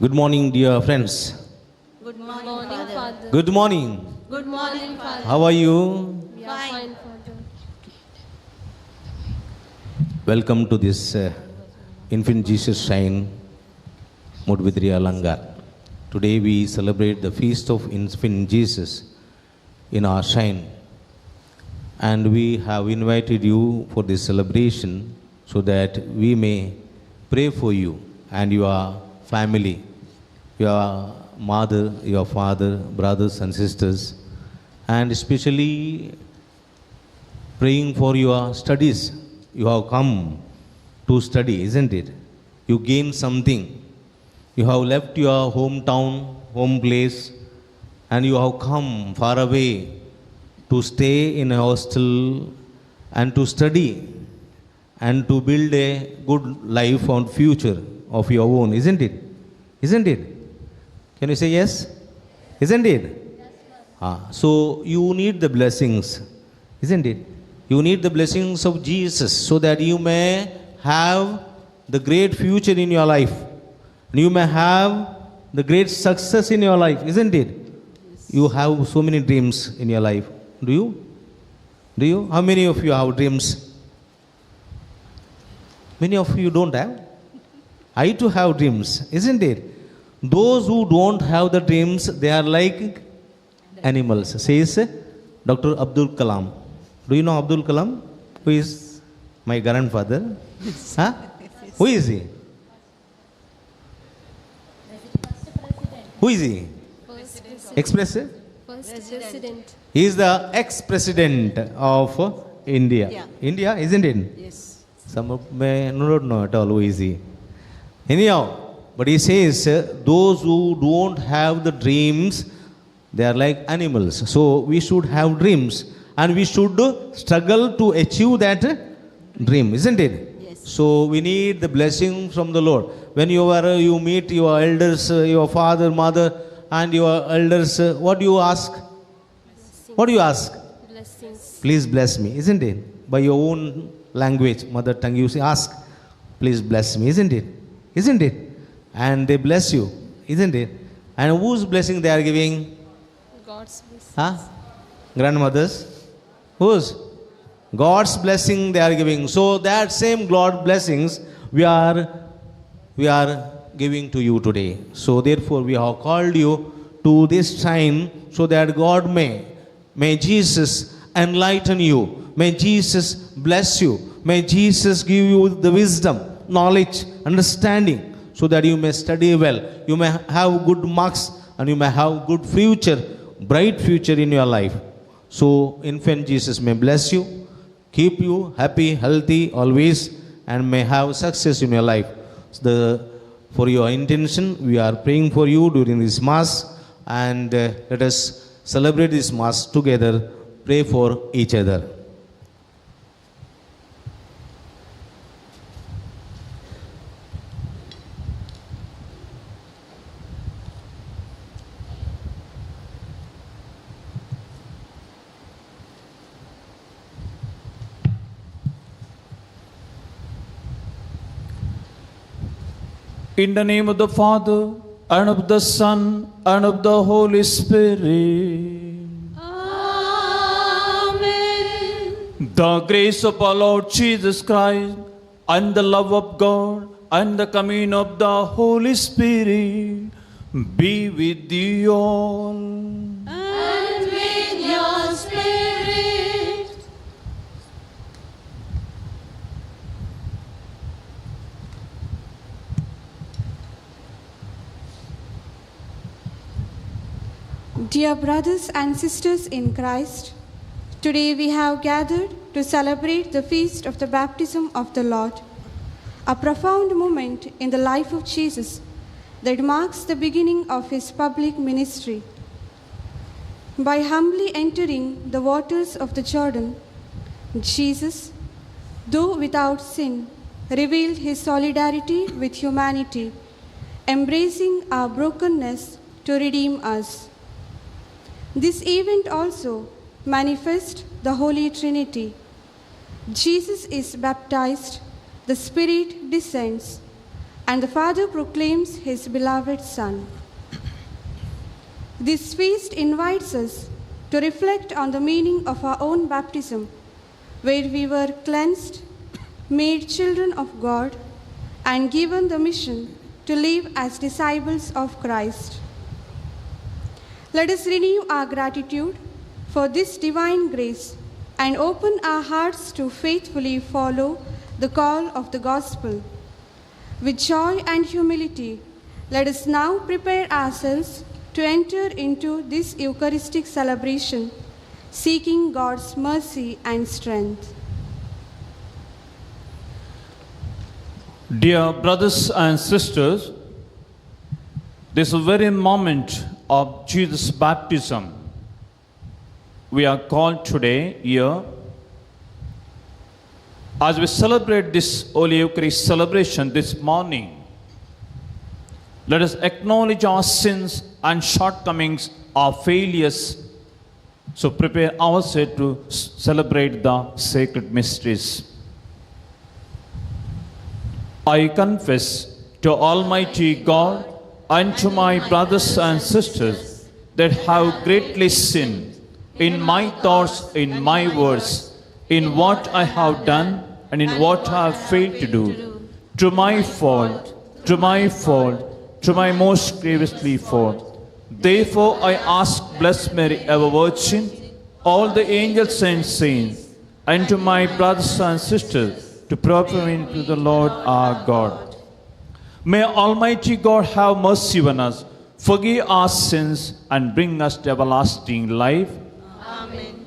Good morning, dear friends. Good morning, Father. Good morning. Good morning, Father. How are you? We are fine, Father. Welcome to this Infant Jesus Shrine, Mudvidri Alangar. Today we celebrate the feast of Infant Jesus in our shrine. And we have invited you for this celebration so that we may pray for you and your family, your mother, your father, brothers and sisters, and especially praying for your studies. You have come to study, isn't it? You gain something. You have left your hometown, home place, and you have come far away to stay in a hostel and to study and to build a good life and future of your own, isn't it? Isn't it? Can you say yes? Isn't it? So you need the blessings, isn't it? You need the blessings of Jesus so that you may have the great future in your life. You may have the great success in your life, isn't it? You have so many dreams in your life. Do you? Do you? How many of you have dreams? Many of you don't have. I too have dreams, isn't it? Those who don't have the dreams, they are like animals, says Dr. Abdul Kalam. Do you know Abdul Kalam? Who is my grandfather? Huh? Who is he? Who is he? Ex-president? First President. He is the ex-president of India. Yeah. India, isn't it? Yes. Some of me don't know at all who is he. Anyhow, but he says those who don't have the dreams, they are like animals. So we should have dreams and we should struggle to achieve that dream, isn't it? Yes. So we need the blessing from the Lord. When you meet your elders, your father, mother, and your elders, what do you ask? What do you ask? Blessings. Please bless me, isn't it? By your own language, mother tongue, you say, ask, please bless me, isn't it? Isn't it? And they bless you, isn't it? And whose blessing they are giving? God's blessings. Huh? Grandmothers? Whose? God's blessing they are giving. So that same God blessings we are giving to you today. So therefore we have called you to this shrine so that God may Jesus enlighten you. May Jesus bless you. May Jesus give you the wisdom, knowledge, understanding, so that you may study well, you may have good marks, and you may have good future, bright future in your life. So Infant Jesus may bless you, keep you happy, healthy always, and may have success in your life. For your intention, we are praying for you during this Mass, and let us celebrate this Mass together, pray for each other. In the name of the Father, and of the Son, and of the Holy Spirit. Amen. The grace of our Lord Jesus Christ, and the love of God, and the communion of the Holy Spirit be with you all. And with your spirit. Dear brothers and sisters in Christ, today we have gathered to celebrate the feast of the baptism of the Lord, a profound moment in the life of Jesus that marks the beginning of his public ministry. By humbly entering the waters of the Jordan, Jesus, though without sin, revealed his solidarity with humanity, embracing our brokenness to redeem us. This event also manifests the Holy Trinity. Jesus is baptized, the Spirit descends, and the Father proclaims his beloved Son. This feast invites us to reflect on the meaning of our own baptism, where we were cleansed, made children of God, and given the mission to live as disciples of Christ. Let us renew our gratitude for this divine grace and open our hearts to faithfully follow the call of the gospel. With joy and humility, let us now prepare ourselves to enter into this Eucharistic celebration, seeking God's mercy and strength. Dear brothers and sisters, this very moment of Jesus' baptism, we are called today here. As we celebrate this Holy Eucharist celebration this morning, let us acknowledge our sins and shortcomings, our failures, so prepare ourselves to celebrate the sacred mysteries. I confess to Almighty God and to my brothers and sisters that have greatly sinned in my thoughts, in my words, in what I have done and in what I have failed to do, to my fault, to my most grievously fault. Therefore I ask Blessed Mary, ever Virgin, all the angels and saints, and to my brothers and sisters, to pray me to the Lord our God. May Almighty God have mercy on us, forgive our sins, and bring us to everlasting life. Amen.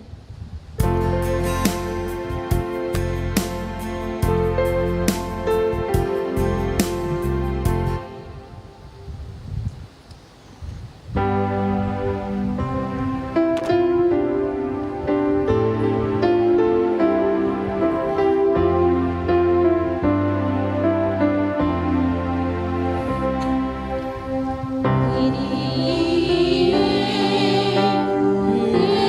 Yeah.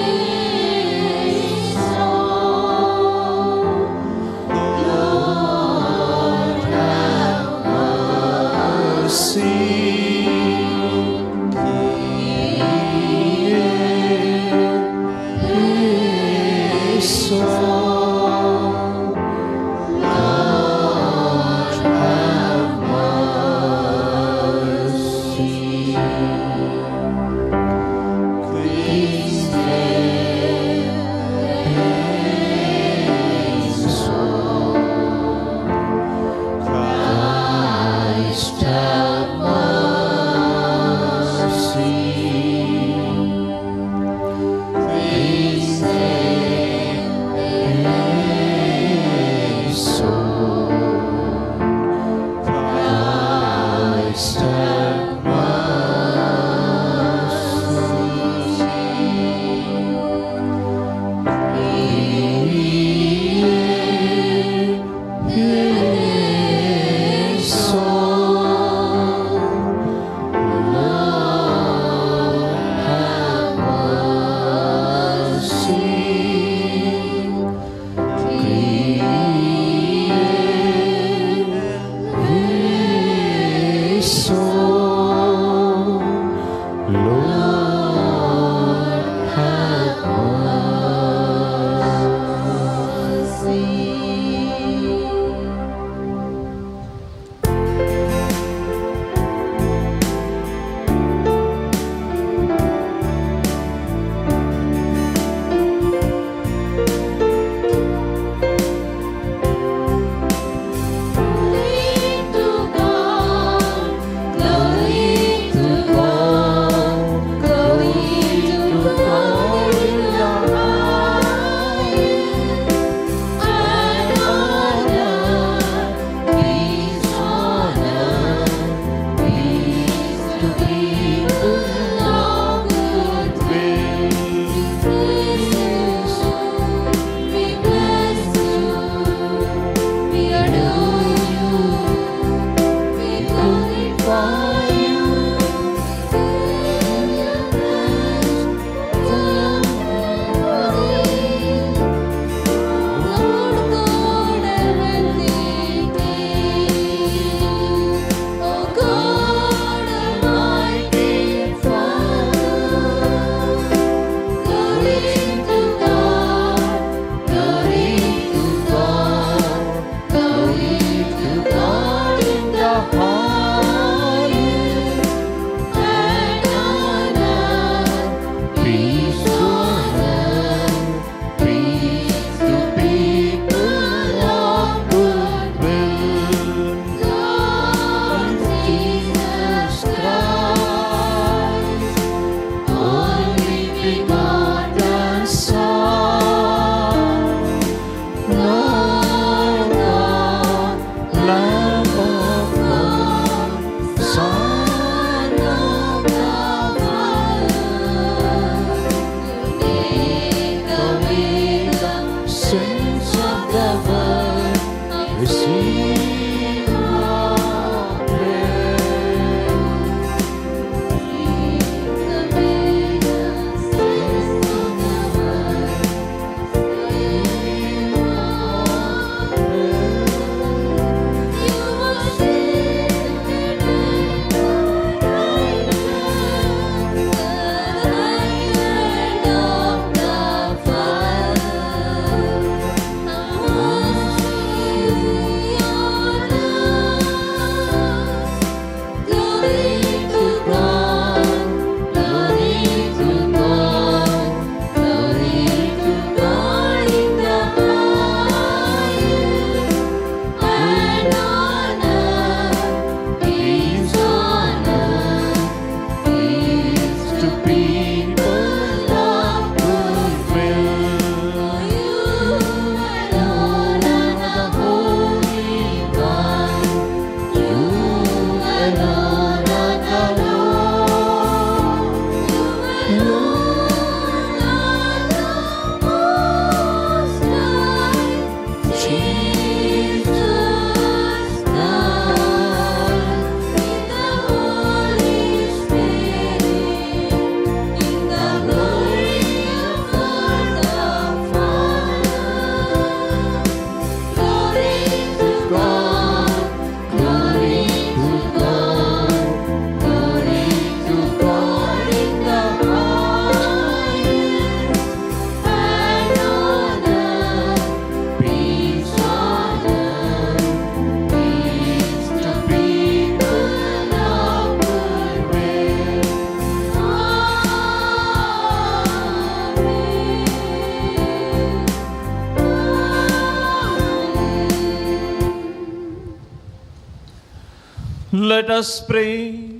Let us pray.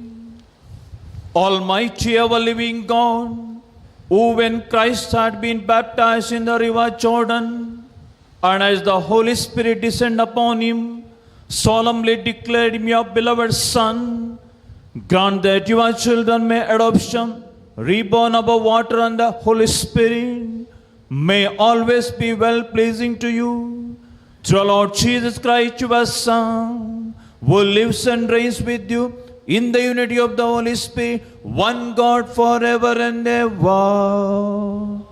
Almighty ever living God, who when Christ had been baptized in the river Jordan, and as the Holy Spirit descended upon him, solemnly declared him your beloved Son, grant that your children may adoption, reborn above water and the Holy Spirit, may always be well pleasing to you. Through our Lord Jesus Christ, your Son, who lives and reigns with you in the unity of the Holy Spirit, one God forever and ever. Amen.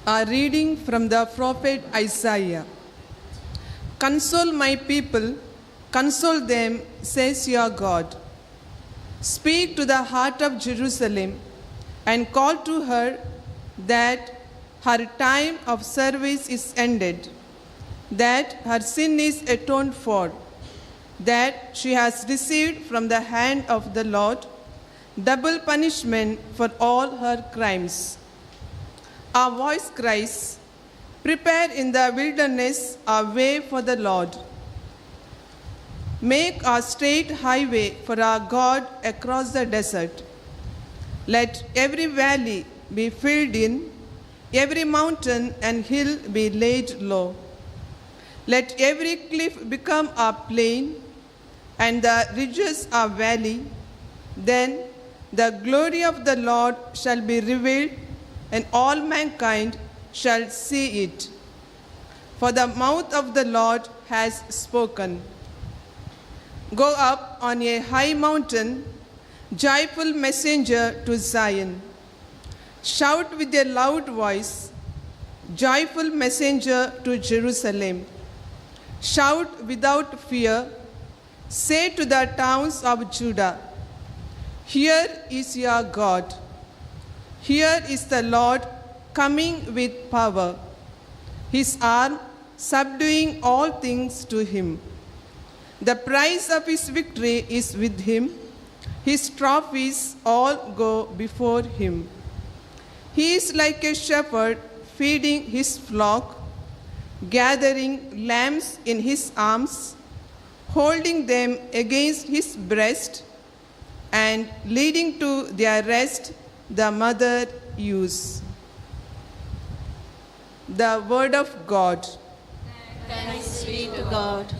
A reading from the prophet Isaiah. Console my people, console them, says your God. Speak to the heart of Jerusalem and call to her that her time of service is ended, that her sin is atoned for, that she has received from the hand of the Lord double punishment for all her crimes. Our voice cries, prepare in the wilderness a way for the Lord. Make a straight highway for our God across the desert. Let every valley be filled in, every mountain and hill be laid low. Let every cliff become a plain, and the ridges a valley. Then the glory of the Lord shall be revealed, and all mankind shall see it. For the mouth of the Lord has spoken. Go up on a high mountain, joyful messenger to Zion. Shout with a loud voice, joyful messenger to Jerusalem. Shout without fear, say to the towns of Judah, here is your God. Here is the Lord coming with power, his arm subduing all things to him. The prize of his victory is with him. His trophies all go before him. He is like a shepherd feeding his flock, gathering lambs in his arms, holding them against his breast, and leading to their rest the mother ewes. The word of God. Thanks be to God.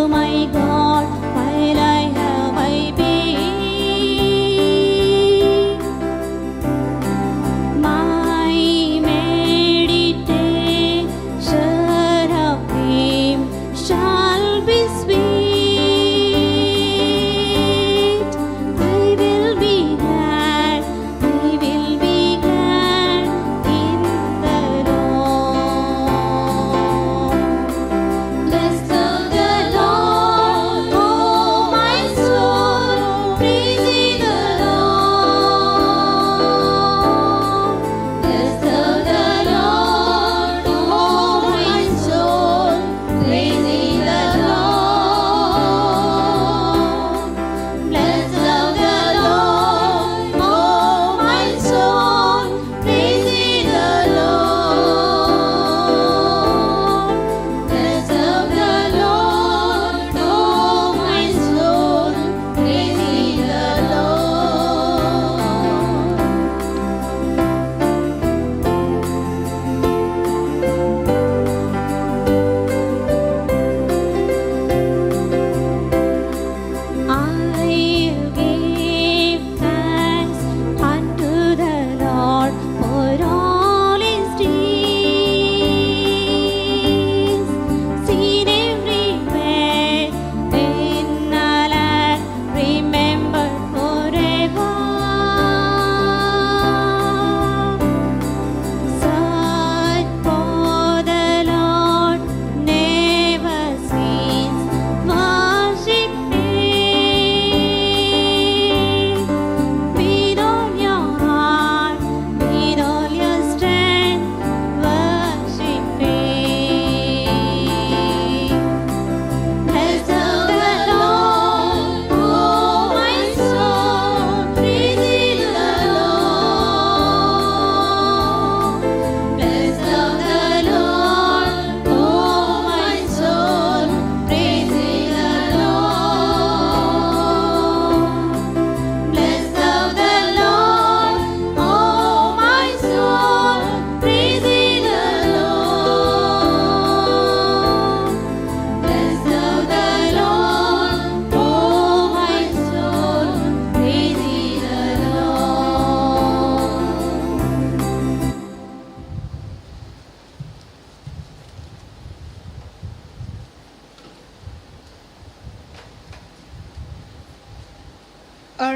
My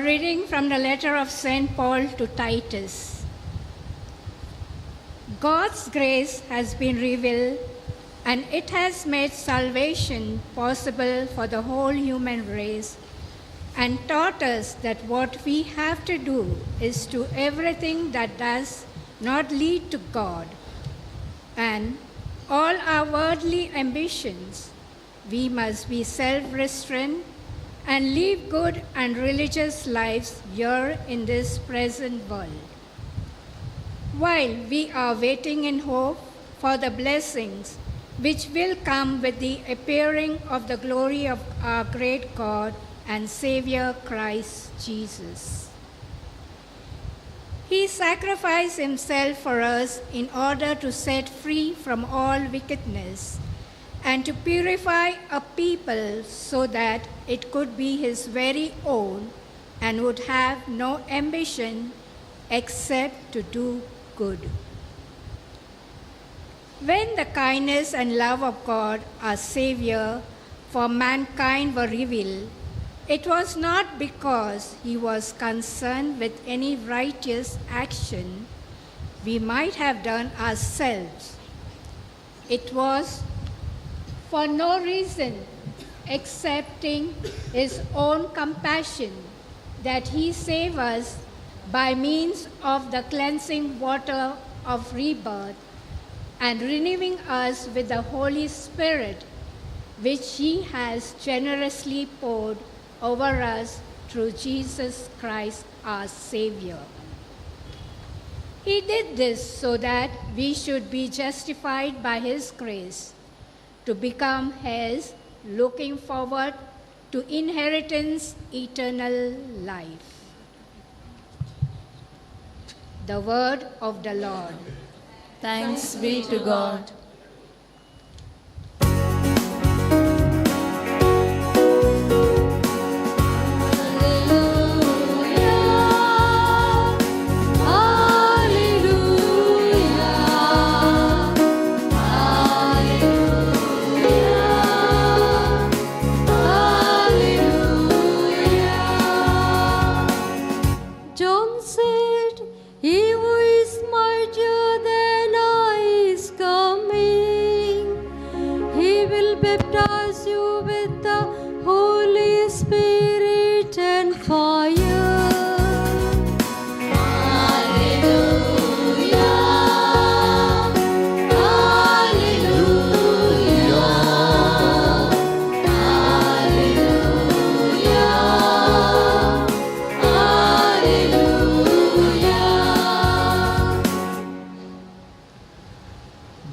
reading from the letter of St. Paul to Titus. God's grace has been revealed, and it has made salvation possible for the whole human race, and taught us that what we have to do is to everything that does not lead to God, and all our worldly ambitions, we must be self-restrained and live good and religious lives here in this present world, while we are waiting in hope for the blessings which will come with the appearing of the glory of our great God and Savior Christ Jesus. He sacrificed himself for us in order to set free from all wickedness and to purify a people so that it could be his very own and would have no ambition except to do good. When the kindness and love of God, our Savior, for mankind were revealed, it was not because he was concerned with any righteous action we might have done ourselves. It was for no reason excepting his own compassion that he saved us by means of the cleansing water of rebirth and renewing us with the Holy Spirit, which he has generously poured over us through Jesus Christ our Savior. He did this so that we should be justified by his grace, to become his, looking forward to inheritance, eternal life. The word of the Lord. Thanks be to God.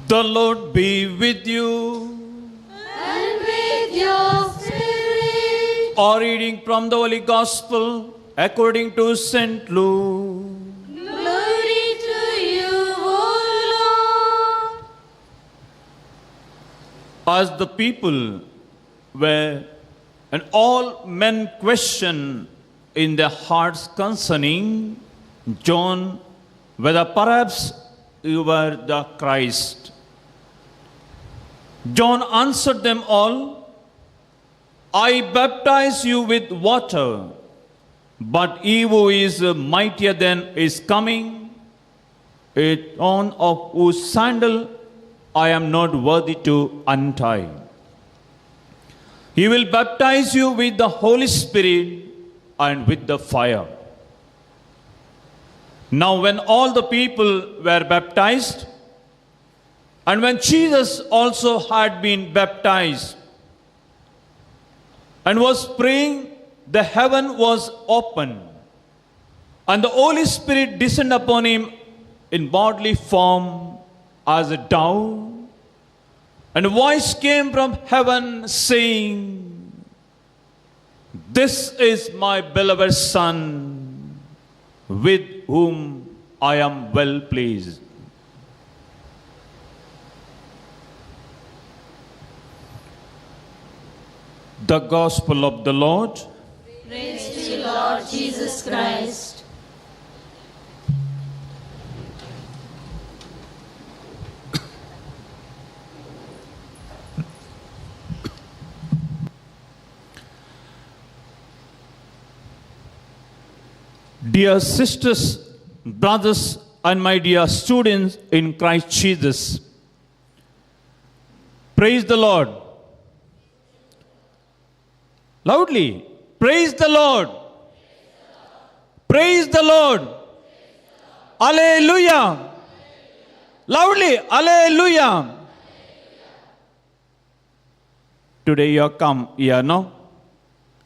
The Lord be with you. And with your spirit. A reading from the Holy Gospel according to St. Luke. Glory to you, O Lord. As the people were, and all men questioned in their hearts concerning John, whether perhaps you were the Christ. John answered them all, I baptize you with water, but he who is mightier than is coming, it on of whose sandal I am not worthy to untie. He will baptize you with the Holy Spirit and with the fire. Now when all the people were baptized, and when Jesus also had been baptized and was praying, the heaven was opened, and the Holy Spirit descended upon him in bodily form as a dove. And a voice came from heaven saying, This is my beloved Son, with whom I am well pleased. The Gospel of the Lord. Praise to you, Lord Jesus Christ. Dear sisters, brothers, and my dear students in Christ Jesus, praise the Lord. Loudly, praise the Lord. Praise the Lord. Alleluia. Loudly, Alleluia. Today you have come here, no?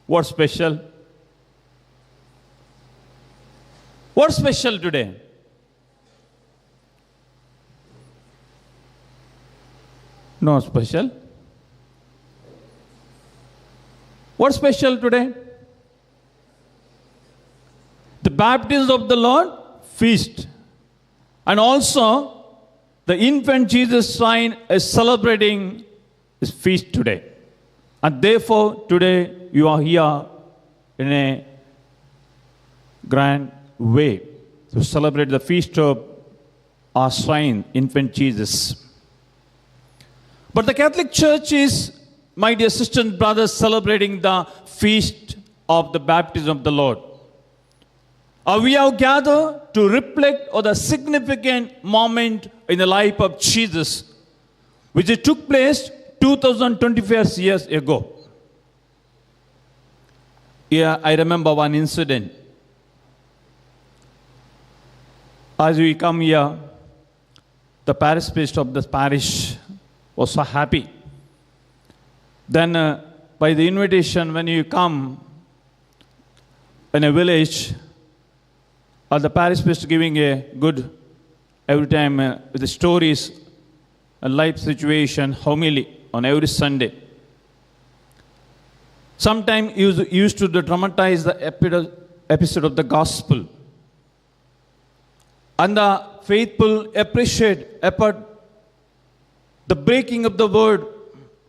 What's special? What's special today? No special. What's special today? The baptism of the Lord feast. And also, the infant Jesus sign is celebrating his feast today. And therefore, today you are here in a grand way to celebrate the feast of our shrine, infant Jesus. But the Catholic Church is, my dear sisters and brothers, celebrating the feast of the baptism of the Lord. We have gathered to reflect on the significant moment in the life of Jesus, which took place 2025 years ago. Here I remember one incident. As we come here, the parish priest of the parish was so happy. Then by the invitation, when you come in a village, the parish priest giving a good, every time with the stories, a life situation, homily on every Sunday. Sometimes he used to dramatize the episode of the gospel. And the faithful appreciate the breaking of the word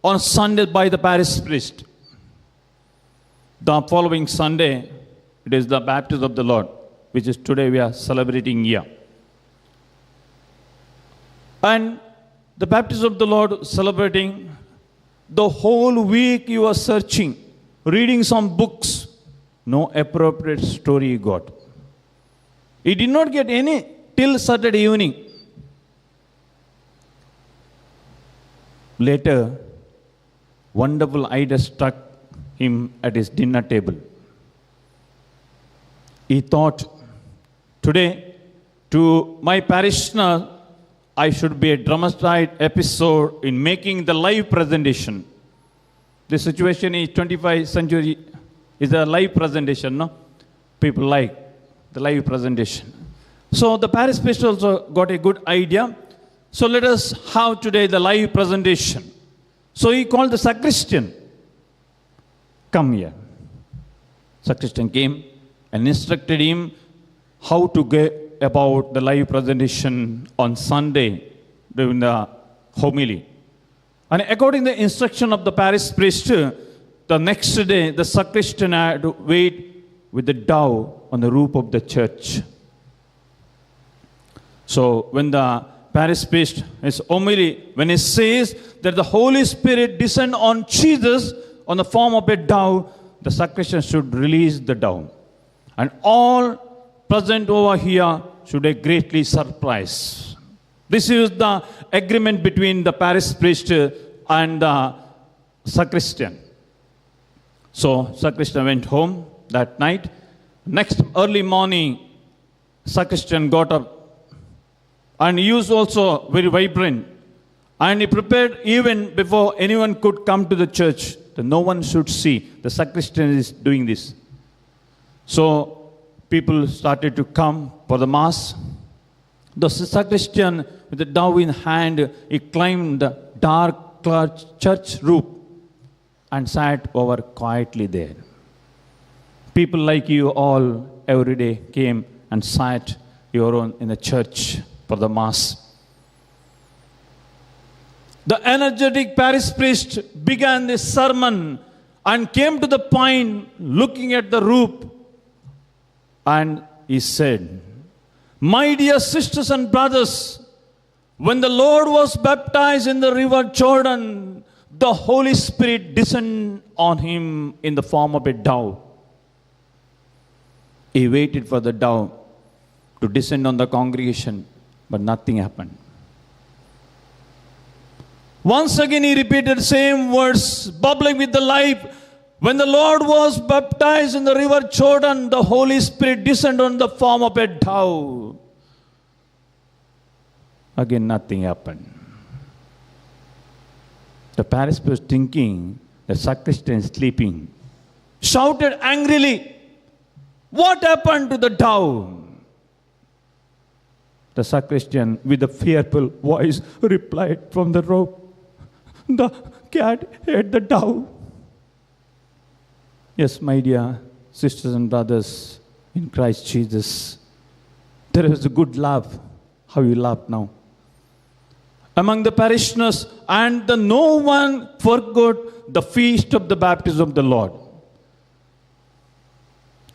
on Sunday by the parish priest. The following Sunday, it is the baptism of the Lord, which is today we are celebrating here. And the baptism of the Lord celebrating, the whole week you are searching, reading some books, no appropriate story you got. He did not get any till Saturday evening. Later, wonderful idea struck him at his dinner table. He thought, today, to my parishioner, I should be a dramatized episode in making the live presentation. The situation in 25th century is a live presentation, no? People like the live presentation. So the parish priest also got a good idea. So let us have today the live presentation. So he called the sacristan. Come here. Sacristan came and instructed him how to get about the live presentation on Sunday during the homily. And according to the instruction of the parish priest, the next day the sacristan had to wait with the dove on the roof of the church. So when the parish priest is homily, when he says that the Holy Spirit descend on Jesus on the form of a dove, the sacristan should release the dove. And all present over here should be greatly surprised. This is the agreement between the parish priest and the sacristan. So sacristan went home that night. Next early morning, sacristan got up and he was also very vibrant. And he prepared even before anyone could come to the church, that no one should see. The sacristan is doing this. So people started to come for the mass. The sacristan, with the dove in hand, he climbed the dark church roof and sat over quietly there. People like you all every day came and sat your own in the church for the mass. The energetic parish priest began this sermon and came to the point looking at the roof, and he said, "My dear sisters and brothers, when the Lord was baptized in the river Jordan, the Holy Spirit descended on him in the form of a dove. He waited for the dove to descend on the congregation, but nothing happened. Once again he repeated the same words, bubbling with the life. When the Lord was baptized in the river Jordan, the Holy Spirit descended on the form of a dove. Again nothing happened. The parish was thinking the sacristan is sleeping. Shouted angrily, "What happened to the dove?" The sacristan, with a fearful voice, replied from the rope, "The cat ate the dove." Yes, my dear sisters and brothers in Christ Jesus, there was a good laugh. How you laugh now? Among the parishioners, and no one forgot the feast of the baptism of the Lord.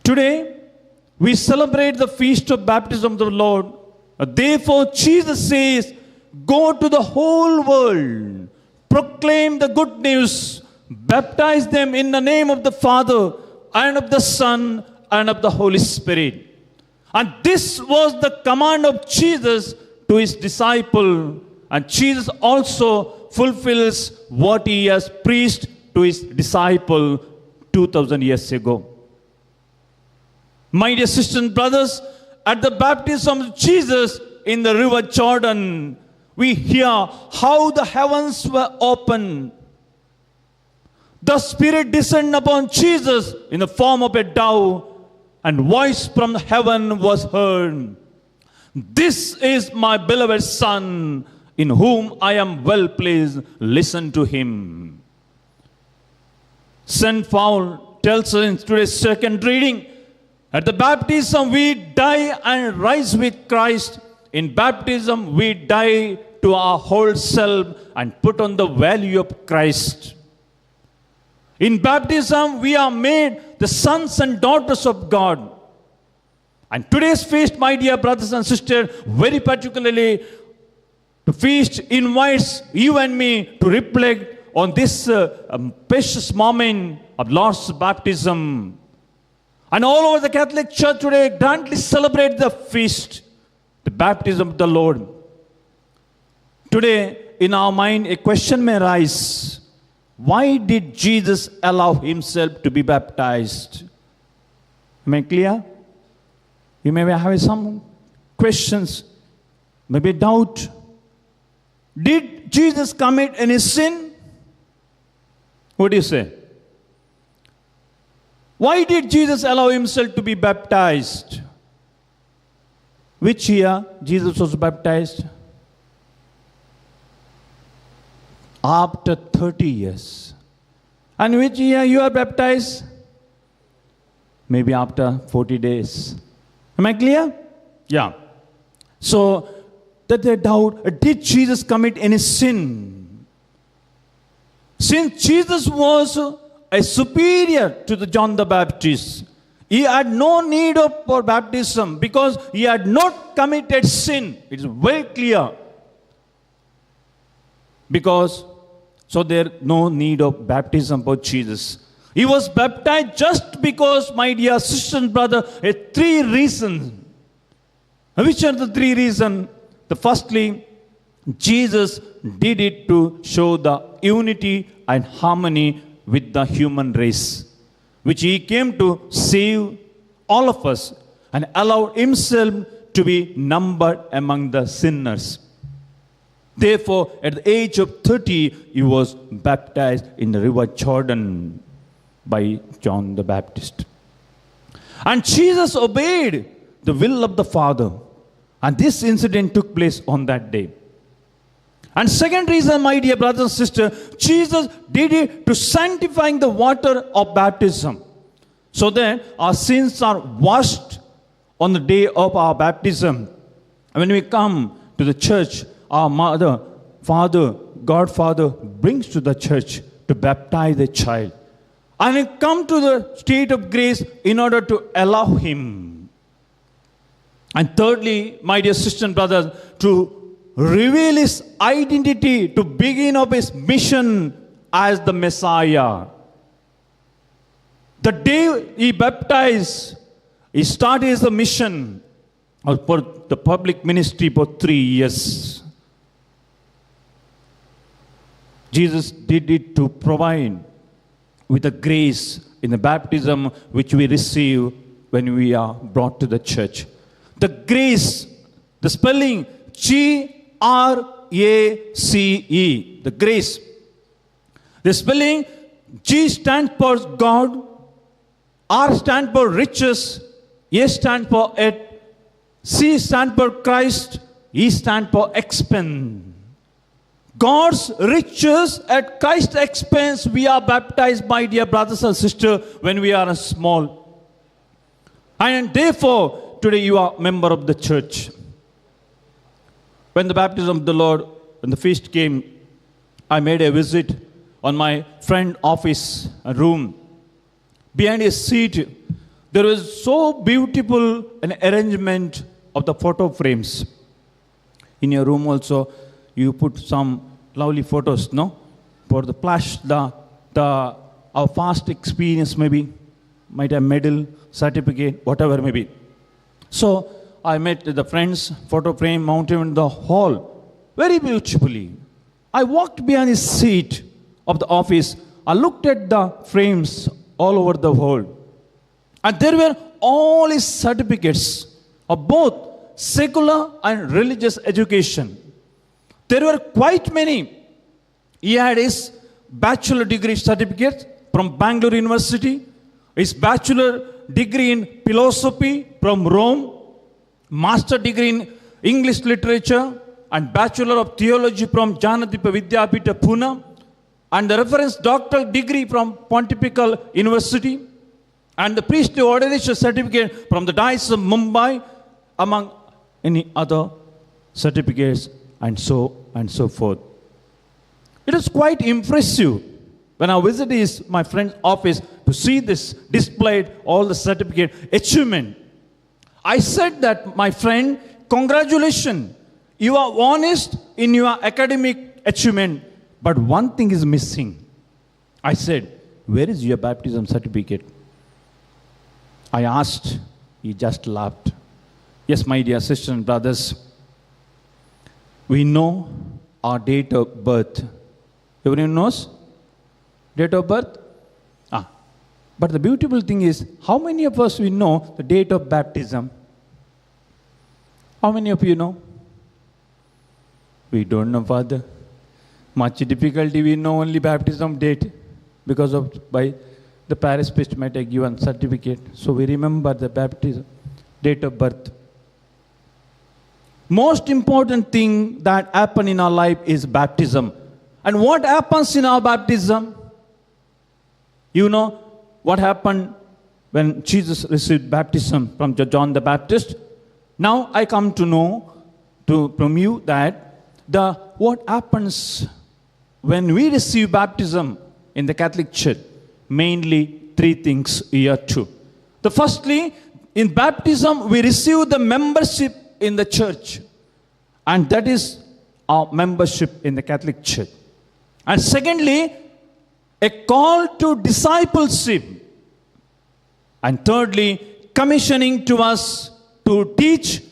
Today, we celebrate the feast of baptism of the Lord. Therefore, Jesus says, "Go to the whole world, proclaim the good news, baptize them in the name of the Father and of the Son and of the Holy Spirit." And this was the command of Jesus to his disciple. And Jesus also fulfills what he has preached to his disciple 2000 years ago. My dear sisters and brothers, at the baptism of Jesus in the river Jordan, we hear how the heavens were opened. The Spirit descended upon Jesus in the form of a dove, and voice from heaven was heard. "This is my beloved Son, in whom I am well pleased. Listen to him." St. Paul tells us in today's second reading, at the baptism we die and rise with Christ. In baptism we die to our whole self and put on the value of Christ. In baptism we are made the sons and daughters of God. And today's feast, my dear brothers and sisters, very particularly, the feast invites you and me to reflect on this precious moment of Lord's baptism. And all over the Catholic Church today grandly celebrate the feast, the baptism of the Lord. Today, in our mind, a question may arise. Why did Jesus allow himself to be baptized? Am I clear? You may have some questions, maybe doubt. Did Jesus commit any sin? What do you say? Why did Jesus allow himself to be baptized? Which year Jesus was baptized? After 30 years. And which year you are baptized? Maybe after 40 days. Am I clear? Yeah. So, that they doubt, did Jesus commit any sin? Since Jesus was a superior to the John the Baptist, he had no need for baptism because he had not committed sin. It is very clear. So there no need of baptism for Jesus. He was baptized just because, my dear sister and brother, three reasons. Which are the three reasons? Firstly, Jesus did it to show the unity and harmony with the human race, which he came to save all of us and allowed himself to be numbered among the sinners. Therefore, at the age of 30, he was baptized in the river Jordan by John the Baptist. And Jesus obeyed the will of the Father. And this incident took place on that day. And second reason, my dear brothers and sisters, Jesus did it to sanctifying the water of baptism, so that our sins are washed on the day of our baptism. And when we come to the church, our mother, father, godfather brings to the church to baptize the child. And we come to the state of grace in order to allow him. And thirdly, my dear sisters and brothers, to reveal his identity, to begin of his mission as the Messiah. The day he baptized, He started his mission for the public ministry for 3 years. Jesus did it to provide with the grace in the baptism which we receive when we are brought to the church. The grace, the spelling Grace, the grace. The spelling G stands for God, R stands for riches, A stands for it, C stands for Christ, E stands for expense. God's riches at Christ's expense, we are baptized, my dear brothers and sisters, when we are small. And therefore, today you are a member of the church. When the baptism of the Lord, when the feast came, I made a visit on my friend's office room. Behind his seat, there was so beautiful an arrangement of the photo frames. In your room also, you put some lovely photos, no? For the flash, our past experience maybe, might have medal, certificate, whatever maybe. So I met the friend's photo frame mounted in the hall, very beautifully. I walked behind his seat of the office. I looked at the frames all over the world. And there were all his certificates of both secular and religious education. There were quite many. He had his bachelor degree certificate from Bangalore University, his bachelor degree in philosophy from Rome, master degree in English literature, and bachelor of theology from Jnanadipa Vidyapita Pune, and the reference doctoral degree from Pontifical University, and the priestly ordination certificate from the Diocese of Mumbai, among any other certificates, and so forth. It was quite impressive when I visited my friend's office to see this displayed, all the certificate achievement. I said that, my friend, congratulations, you are honest in your academic achievement, but one thing is missing. I said, where is your baptism certificate? I asked, he just laughed. Yes, my dear sisters and brothers, we know our date of birth. Everyone knows? Date of birth? But the beautiful thing is, how many of us we know the date of baptism? How many of you know? We don't know, Father. Much difficulty, we know only baptism date because of by the parish priest might have given certificate. So we remember the baptism, date of birth. Most important thing that happen in our life is baptism. And what happens in our baptism? You know what happened when Jesus received baptism from John the Baptist? Now I come to know from you that what happens when we receive baptism in the Catholic Church, mainly 3 things here too. The firstly, in baptism we receive the membership in the church, and that is our membership in the Catholic Church. And secondly, a call to discipleship. And thirdly, commissioning to us to teach,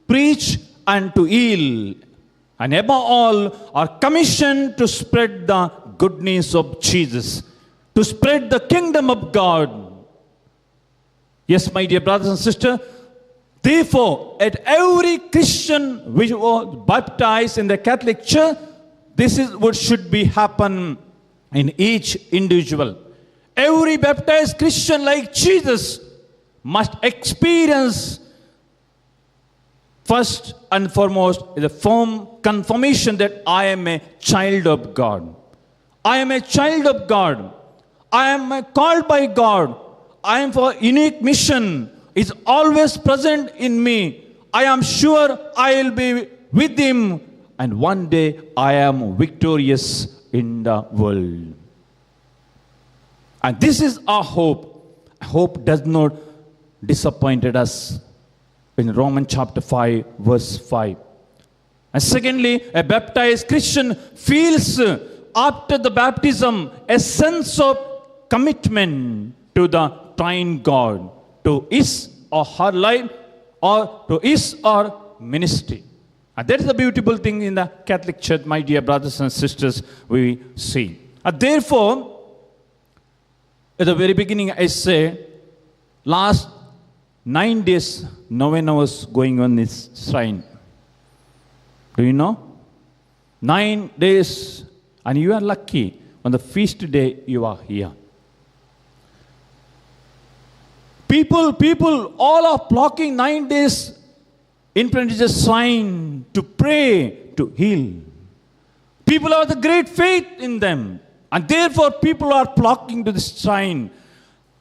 preach, and to heal. And above all, our commission to spread the good news of Jesus, to spread the kingdom of God. Yes, my dear brothers and sisters, therefore, at every Christian which was baptized in the Catholic Church, this is what should be happen in each individual. Every baptized Christian like Jesus must experience first and foremost the firm confirmation that I am a child of God. I am a child of God. I am called by God. I am for unique mission. Is always present in me. I am sure I will be with Him, and one day I am victorious in the world. And this is our hope. Hope does not disappoint us in Romans chapter 5, verse 5. And secondly, a baptized Christian feels after the baptism a sense of commitment to the triune God, to His or her life or to his or ministry. And that is the beautiful thing in the Catholic Church, my dear brothers and sisters, we see. And therefore, at the very beginning, I say, last 9 days, novena was going on this shrine. Do you know? 9 days, and you are lucky. On the feast day, you are here. People, all are flocking 9 days in Penitential shrine to pray, to heal. People have the great faith in them. And therefore, people are flocking to this shrine.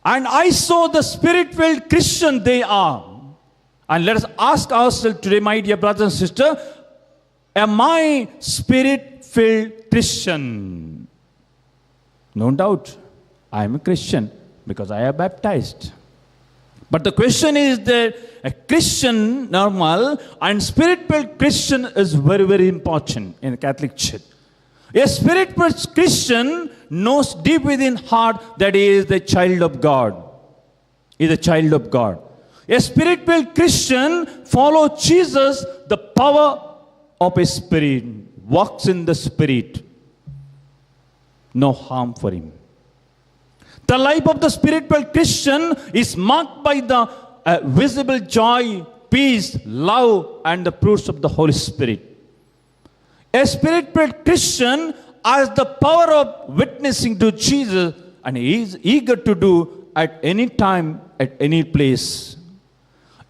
And I saw the spirit-filled Christian they are. And let us ask ourselves today, my dear brothers and sisters, am I spirit-filled Christian? No doubt, I am a Christian because I am baptized. But the question is that a Christian, normal, and spirit-filled Christian is very, very important in the Catholic Church. A spirit-filled Christian knows deep within heart that he is the child of God. He is a child of God. A spirit-filled Christian follows Jesus, the power of his spirit, walks in the spirit. No harm for him. The life of the spirit-filled Christian is marked by the visible joy, peace, love, and the fruits of the Holy Spirit. A spirit-filled Christian has the power of witnessing to Jesus, and he is eager to do at any time, at any place.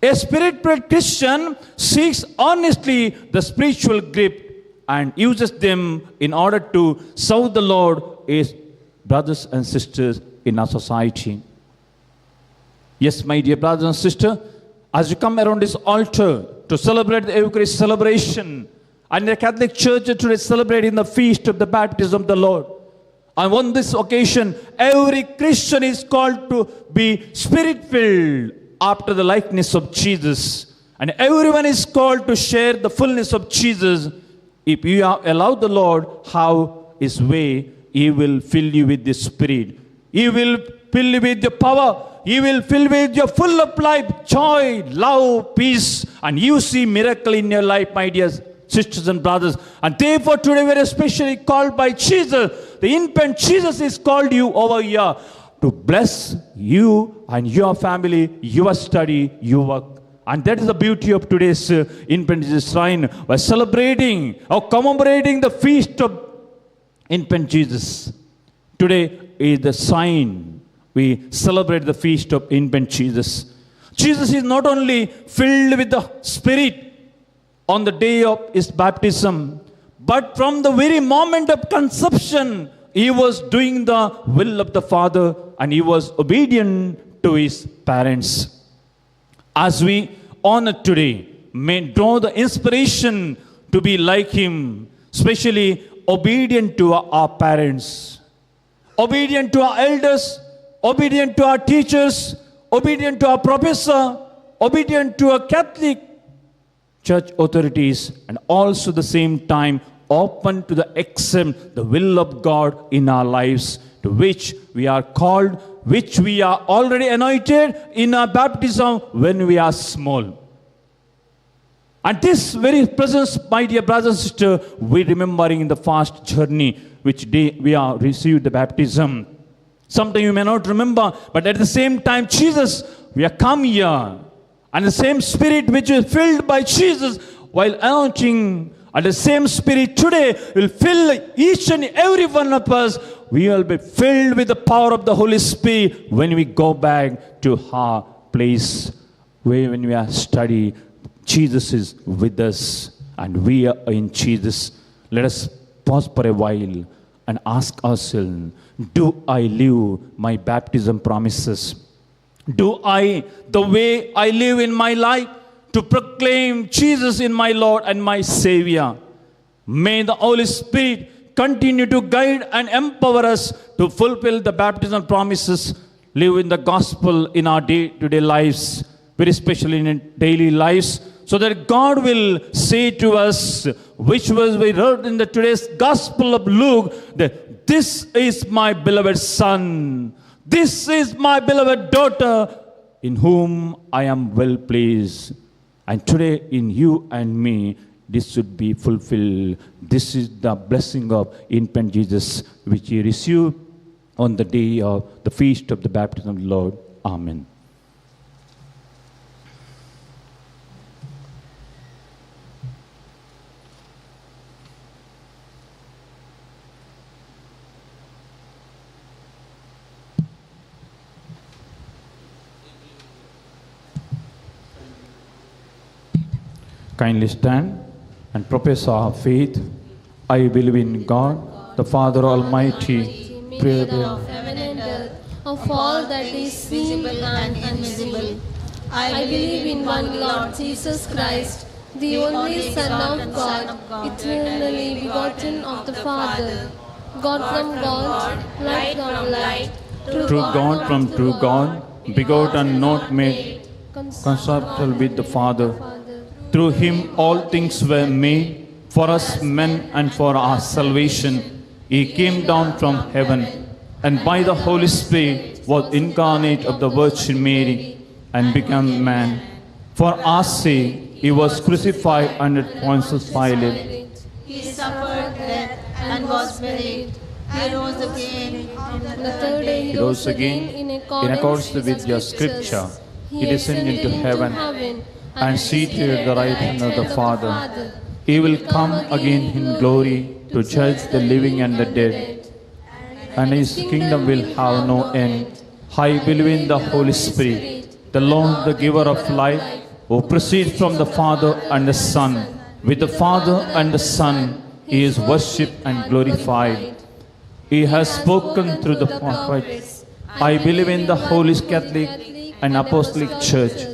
A spirit-filled Christian seeks earnestly the spiritual grip and uses them in order to serve the Lord as brothers and sisters in our society. Yes, my dear brothers and sisters, as you come around this altar to celebrate the Eucharist celebration, and the Catholic Church today celebrating the feast of the baptism of the Lord. And on this occasion, every Christian is called to be spirit-filled after the likeness of Jesus. And everyone is called to share the fullness of Jesus. If you allow the Lord have his way, he will fill you with the Spirit. He will fill you with the power. He will fill you with your full of life, joy, love, peace. And you see miracle in your life, my dear sisters and brothers. And therefore today we are especially called by Jesus. The infant Jesus is called you over here to bless you and your family, your study, your work. And that is the beauty of today's infant Jesus shrine. We're celebrating or commemorating the feast of infant Jesus. Today is the sign. We celebrate the feast of infant Jesus. Jesus is not only filled with the Spirit on the day of his baptism, but from the very moment of conception, he was doing the will of the Father and he was obedient to his parents. As we honor today, may draw the inspiration to be like him, especially obedient to our parents, obedient to our elders, obedient to our teachers, obedient to our professor, obedient to our Catholic church authorities, and also the same time open to the accept the will of God in our lives, to which we are called, which we are already anointed in our baptism when we are small. And this very presence, my dear brothers and sisters, we remembering in the fast journey, which day we are received the baptism. Sometimes you may not remember, but at the same time, Jesus, we are come here. And the same Spirit which is filled by Jesus while anointing, and the same Spirit today will fill each and every one of us. We will be filled with the power of the Holy Spirit when we go back to our place where when we are studying. Jesus is with us and we are in Jesus. Let us pause for a while and ask ourselves, do I live my baptism promises? Do I, the way I live in my life, to proclaim Jesus in my Lord and my Savior? May the Holy Spirit continue to guide and empower us to fulfill the baptism promises, live in the gospel in our day-to-day lives, very especially in daily lives, so that God will say to us, which was we read in the today's Gospel of Luke, that this is my beloved Son, this is my beloved daughter, in whom I am well pleased. And today in you and me, this should be fulfilled. This is the blessing of infant Jesus, which he received on the day of the feast of the baptism of the Lord. Amen. Kindly stand and profess our faith. I believe in God, the Father Almighty, Creator of heaven and earth, of all that is visible and invisible. I believe in one Lord Jesus Christ, the only Son of God, eternally begotten of the Father, God from God, light from light, true God from true God, begotten, not made, consortible with the Father. Through him all things were made, for us men and for our salvation. He came down from heaven, and by the Holy Spirit was incarnate of the Virgin Mary, and became man. For our sake he was crucified under Pontius Pilate. He suffered death and was buried. He rose again on the third day. He rose again in accordance with your scripture. He descended into heaven and seated at the right hand of the Father. He will come again in glory to judge the living and the dead, and his kingdom will have no end. I believe in the Holy Spirit, the Lord, the giver of life, who proceeds from the Father and the Son. With the Father and the Son, he is worshipped and glorified. He has spoken through the prophets. I believe in the Holy Catholic and Apostolic Church.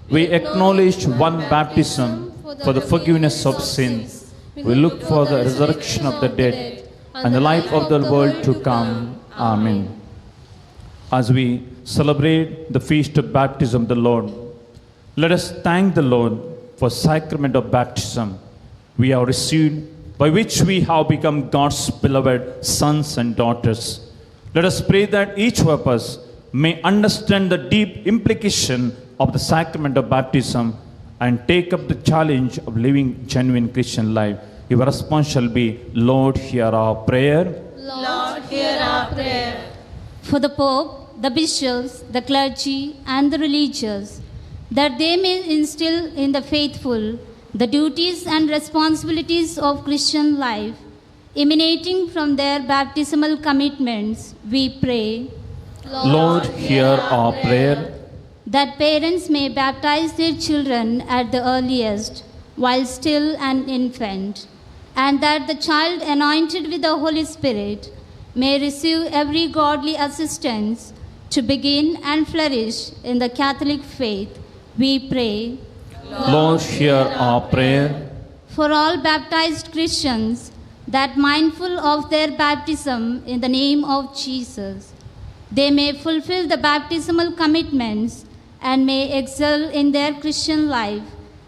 We acknowledge one baptism for the forgiveness of sins. We look for the resurrection of the dead and the life of the world to come. Amen. As we celebrate the feast of baptism of the Lord, let us thank the Lord for sacrament of baptism we have received, by which we have become God's beloved sons and daughters. Let us pray that each of us may understand the deep implication of the sacrament of baptism and take up the challenge of living genuine Christian life. Your response shall be, Lord, hear our prayer. Lord, hear our prayer. For the Pope, the bishops, the clergy, and the religious, that they may instill in the faithful the duties and responsibilities of Christian life, emanating from their baptismal commitments, we pray. Lord, hear our prayer. That parents may baptize their children at the earliest, while still an infant, and that the child anointed with the Holy Spirit may receive every godly assistance to begin and flourish in the Catholic faith, we pray. Lord, hear our prayer. For all baptized Christians, that mindful of their baptism in the name of Jesus, they may fulfill the baptismal commitments and may excel in their Christian life,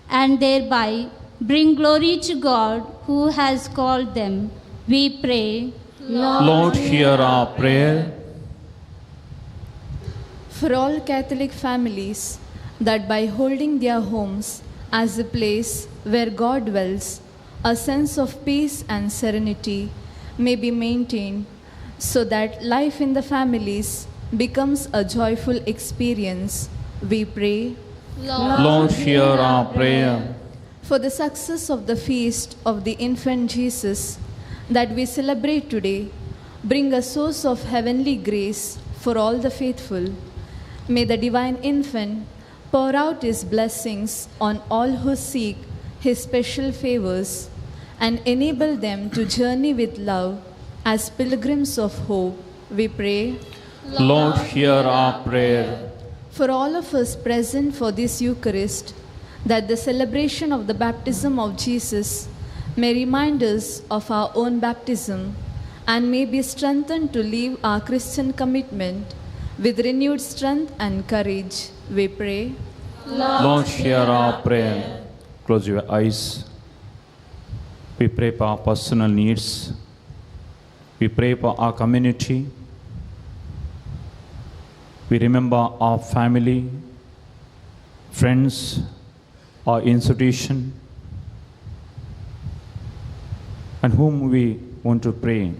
and thereby bring glory to God who has called them. We pray. Lord, hear our prayer. For all Catholic families, that by holding their homes as a place where God dwells, a sense of peace and serenity may be maintained, so that life in the families becomes a joyful experience. We pray. Lord, hear our prayer. For the success of the feast of the infant Jesus that we celebrate today, bring a source of heavenly grace for all the faithful. May the divine infant pour out his blessings on all who seek his special favors and enable them to journey with love as pilgrims of hope. We pray. Lord, hear our prayer. For all of us present for this Eucharist, that the celebration of the baptism of Jesus may remind us of our own baptism and may be strengthened to live our Christian commitment with renewed strength and courage. We pray. Lord, hear our prayer. Close your eyes. We pray for our personal needs. We pray for our community. We remember our family Friends, our institution, and whom we want to pray,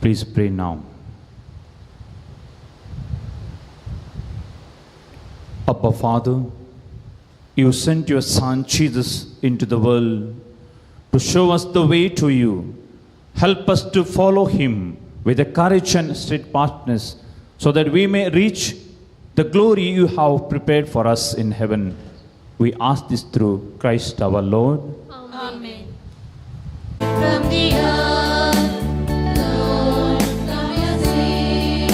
please pray now. Abba Father, you sent your Son Jesus into the world to show us the way to you. Help us to follow him with the courage and steadfastness, so that we may reach the glory you have prepared for us in heaven. We ask this through Christ our Lord. Amen. From the earth, Lord, come your seed.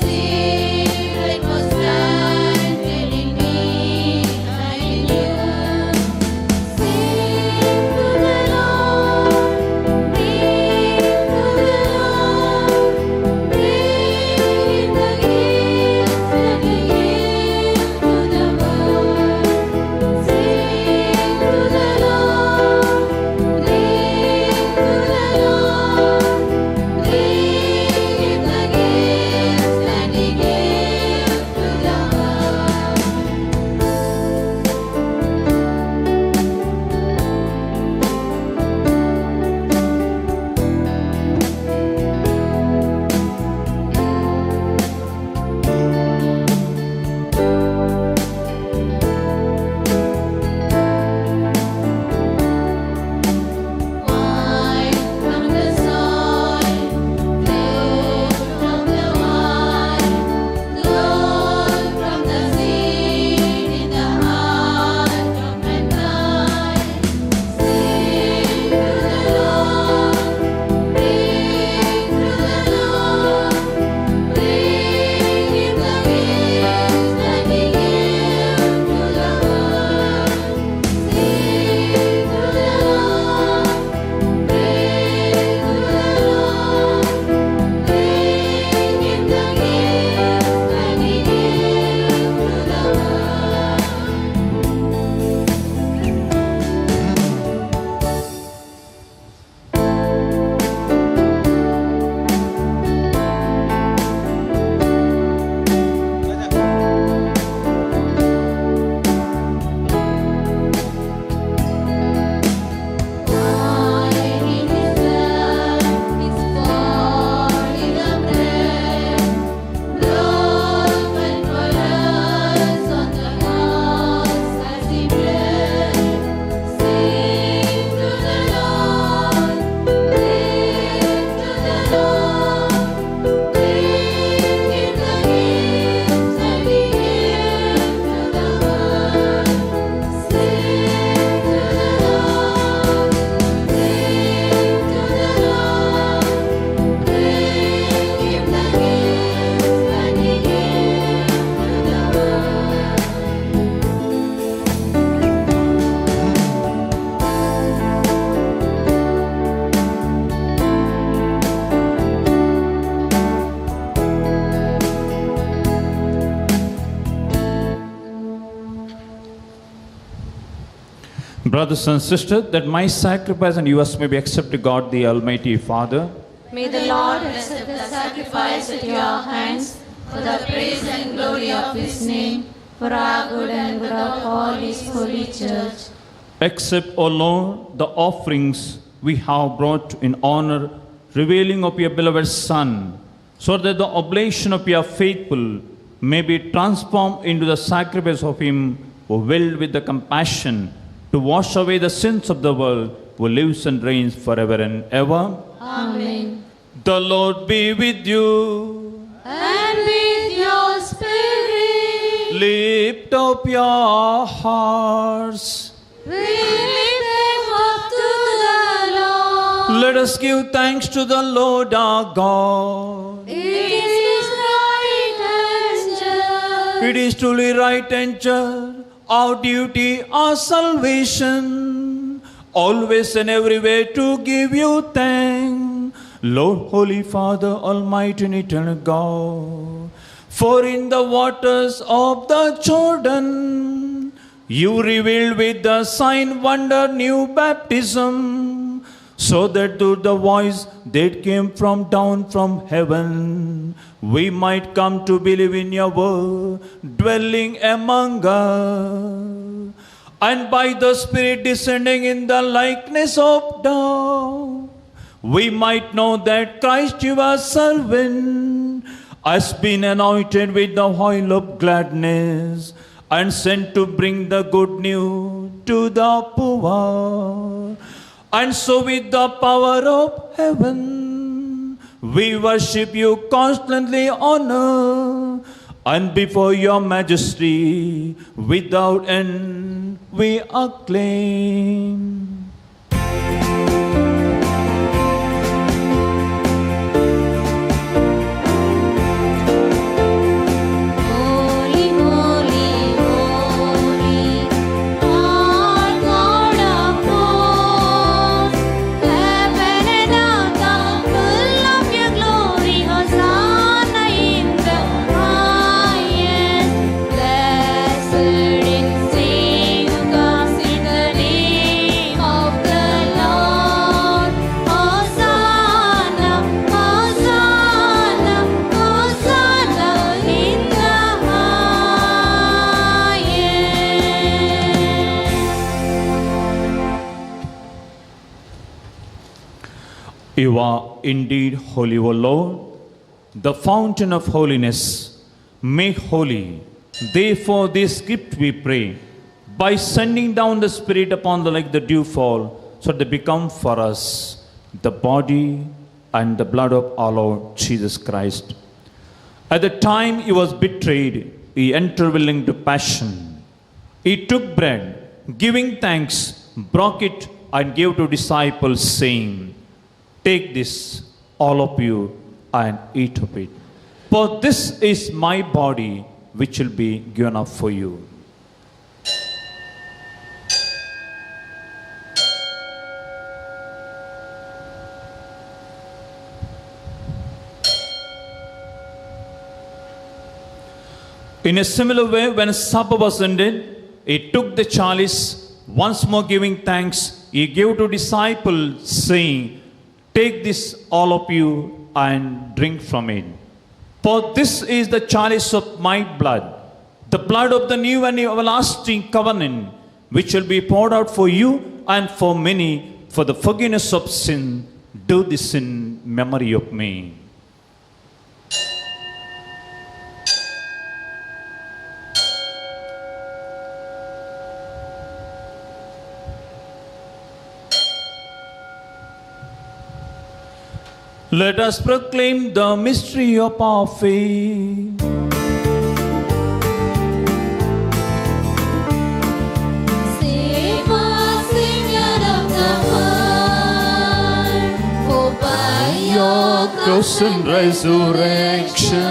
Seed was planted in me and in you. Sing to the Lord, bring to the Lord, bring the gift and the gift to the world. Sing to the Lord, bring to the Lord, bring the gift and the gift to the world. Wine from the soil, fruit from the vine, gold from the seed in the heart of mankind. Sing to the Lord, bring to the Lord, bring him the gift and the gift to the world. Sing to the Lord, bring to the Lord, bring him the gift and the gift to the world. Wine in his blood is poured in the bread, broken for us on the cross as he bled. Sing to the Lord, bring to the Lord, bring him the gifts and the gift to the world. Sing to the Lord, bring to the Lord, bring him the gifts and the gift to the world. Brothers and sisters, that my sacrifice and yours may be accepted to God the Almighty Father. May the Lord accept the sacrifice at your hands for the praise and glory of his name, for our good and good of all his holy church. Accept, O Lord, the offerings we have brought in honor, revealing of your beloved Son, so that the oblation of your faithful may be transformed into the sacrifice of him who willed with the compassion to wash away the sins of the world, who lives and reigns forever and ever. Amen. The Lord be with you. And with your spirit, Lift up your hearts. we lift them up to the Lord. Let us give thanks to the Lord our God. It is right and just. It is truly right and just, our duty, our salvation, always and everywhere to give you thanks, Lord, Holy Father, Almighty and Eternal God. For in the waters of the Jordan, you revealed with the sign, wonder, new baptism, so that through the voice that came down from heaven, we might come to believe in your word, dwelling among us, and by the Spirit descending in the likeness of dove, we might know that Christ, your servant, has been anointed with the oil of gladness and sent to bring the good news to the poor. And so with the power of heaven, we worship you constantly, honor, and before your majesty, without end, we acclaim. You are indeed holy, O Lord, the fountain of holiness, made holy. Therefore, this gift we pray, by sending down the Spirit upon them like the dewfall, so they become for us the body and the blood of our Lord Jesus Christ. At the time he was betrayed, he entered willing to passion. He took bread, giving thanks, broke it, and gave to disciples, saying, "Take this, all of you, and eat of it. For this is my body, which will be given up for you." In a similar way, when supper was ended, he took the chalice, once more giving thanks, he gave to disciples, saying, "Take this, all of you, and drink from it. For this is the chalice of my blood, the blood of the new and everlasting covenant, which will be poured out for you and for many for the forgiveness of sin. Do this in memory of me." Let us proclaim the mystery of our faith. Save us, Savior of the world, for by your Cross and resurrection,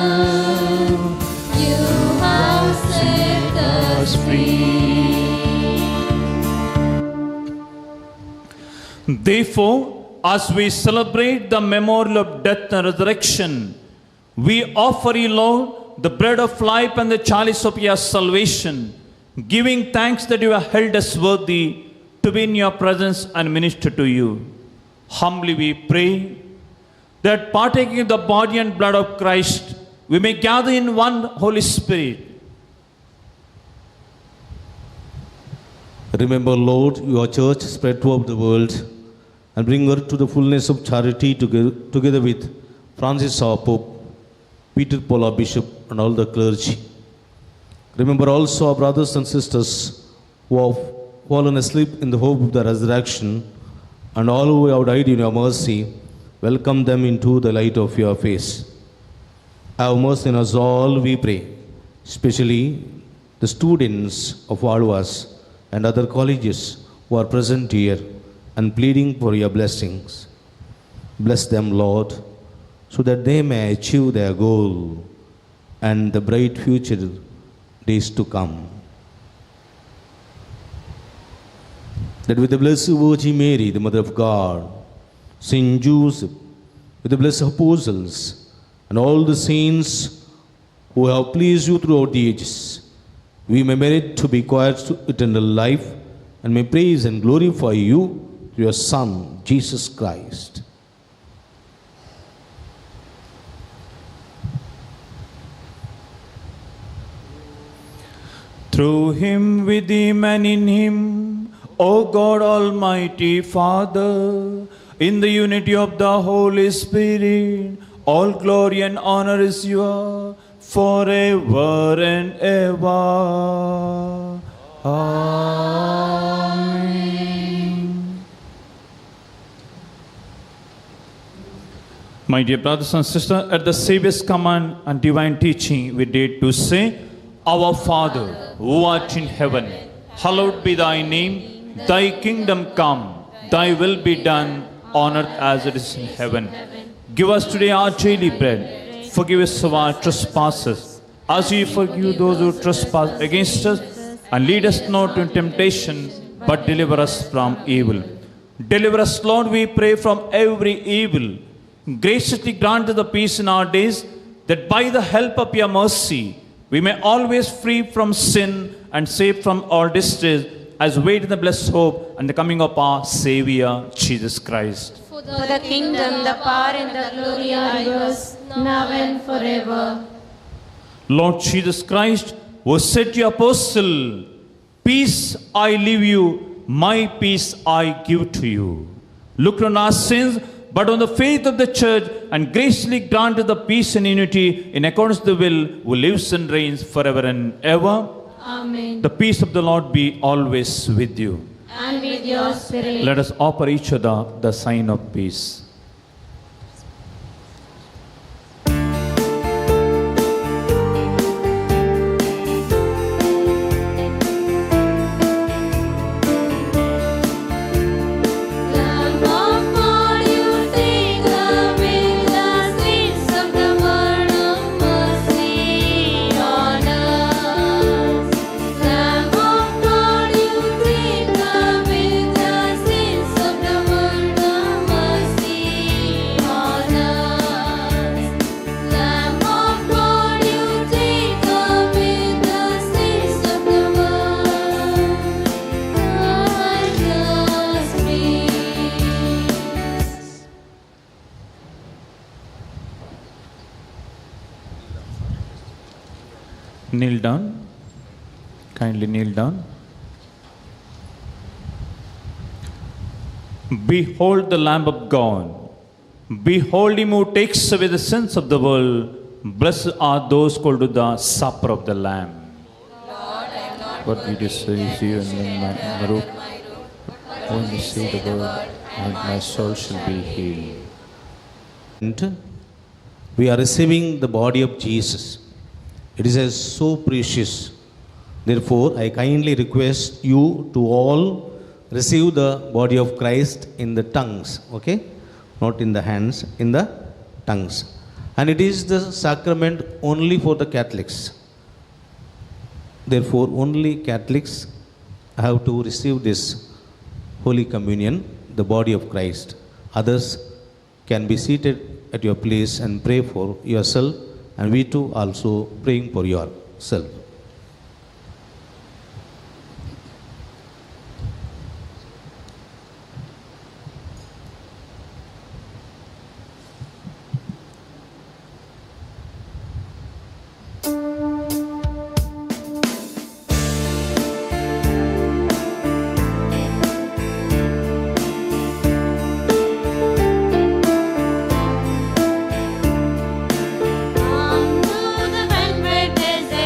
you have set us free. Therefore, as we celebrate the memorial of death and resurrection, we offer you, Lord, the bread of life and the chalice of your salvation, giving thanks that you have held us worthy to be in your presence and minister to you. Humbly we pray that partaking of the body and blood of Christ, we may gather in one Holy Spirit. Remember, Lord, your church spread throughout the world, and bring her to the fullness of charity together with Francis our Pope, Peter Paul our Bishop, and all the clergy. Remember also our brothers and sisters who have fallen asleep in the hope of the resurrection, and all who have died in your mercy. Welcome them into the light of your face. Have mercy on us all, we pray, especially the students of Vaduvas and other colleges who are present here and pleading for your blessings. Bless them, Lord, so that they may achieve their goal and the bright future days to come. That with the Blessed Virgin Mary, the Mother of God, Saint Joseph, with the blessed apostles, and all the saints who have pleased you throughout the ages, we may merit to be acquired to eternal life, and may praise and glorify you your Son, Jesus Christ. Through him, with him, and in him, O God Almighty Father, in the unity of the Holy Spirit, all glory and honor is yours forever and ever. Amen. My dear brothers and sisters, at the Saviour's command and divine teaching, we dare to say, Our Father, who art in heaven, hallowed be thy name. Thy kingdom come, thy will be done on earth as it is in heaven. Give us today our daily bread. Forgive us of our trespasses, as we forgive those who trespass against us. And lead us not into temptation, but deliver us from evil. Deliver us, Lord, we pray, from every evil. Graciously grant us the peace in our days, that by the help of your mercy, we may always free from sin and safe from all distress, as we wait in the blessed hope and the coming of our Savior, Jesus Christ. For the kingdom, the power, and the glory are yours, now and forever. Lord Jesus Christ, who said to your apostle, Peace I leave you, my peace I give to you. Look not on our sins, but on the faith of the church, and graciously grant us the peace and unity in accordance with the will, who lives and reigns forever and ever. Amen. The peace of the Lord be always with you. And with your spirit. Let us offer each other the sign of peace. Kneel down. Kindly kneel down. Behold the Lamb of God. Behold him who takes away the sins of the world. Blessed are those called to the supper of the Lamb. What did you say to you in my room? Only say the word, and my soul shall be healed. And we are receiving the body of Jesus. It is so precious. Therefore, I kindly request you to all receive the body of Christ in the tongues, okay? Not in the hands, in the tongues. And it is the sacrament only for the Catholics. Therefore, only Catholics have to receive this Holy Communion, the body of Christ. Others can be seated at your place and pray for yourself, and we too also praying for yourself. Come to the banquet, there's a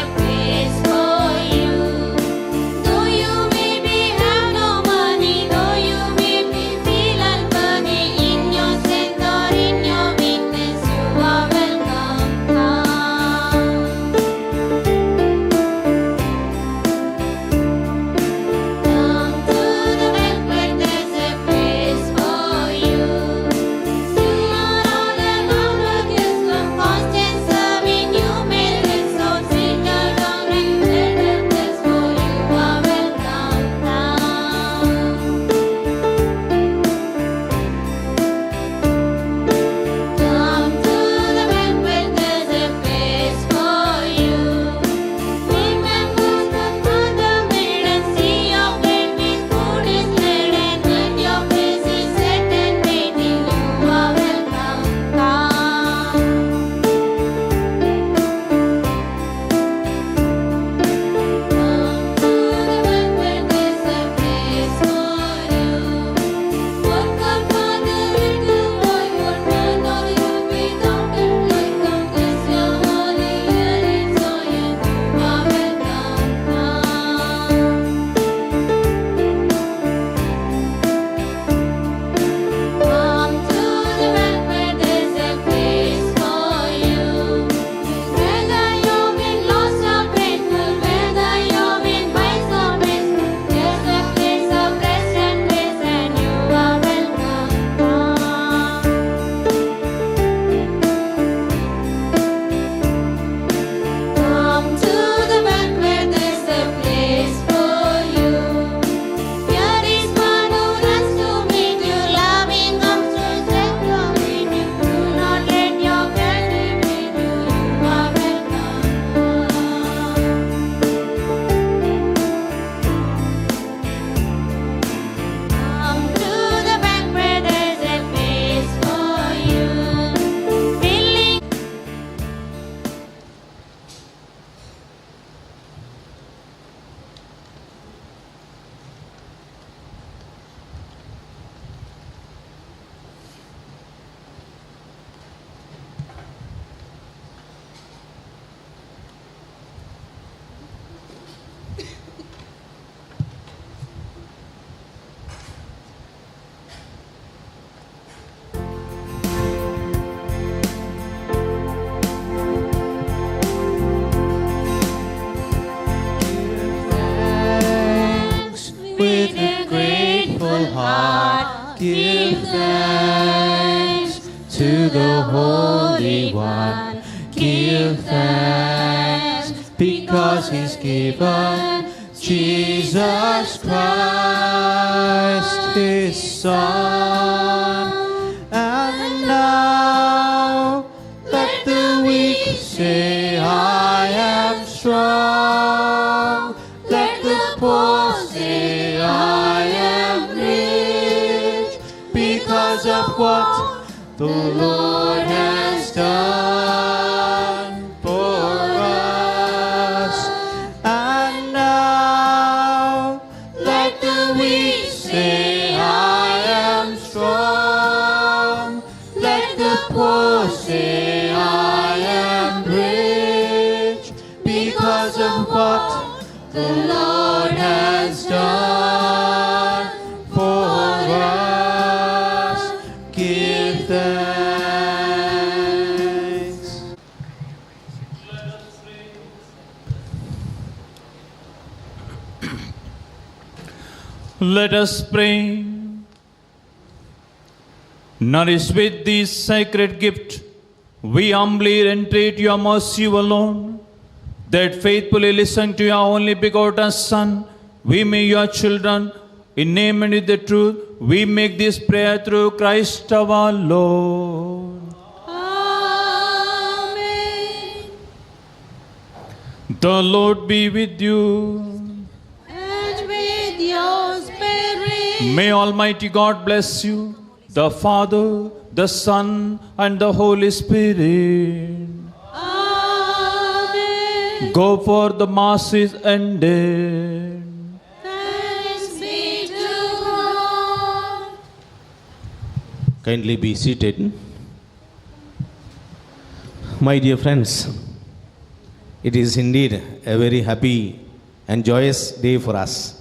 to the Holy One. Give thanks because He's given Jesus Christ, His Son. And now let the weak say, I am strong. Let the poor say, I am rich, because of what the Lord has done for us. And now let the weak say, I am strong. Let the poor say, I am rich, because of what the Lord has done for us. Give thanks. Let us pray. Nourished with this sacred gift, we humbly entreat your mercy, O Lord, that faithfully listen to your only begotten Son, we may your children, in name and in the truth, we make this prayer through Christ our Lord. Amen. The Lord be with you. And with your spirit. May Almighty God bless you, the Father, the Son, and the Holy Spirit. Amen. Go for the Mass is ended. Thanks be to God. Kindly be seated. My dear friends, it is indeed a very happy and joyous day for us.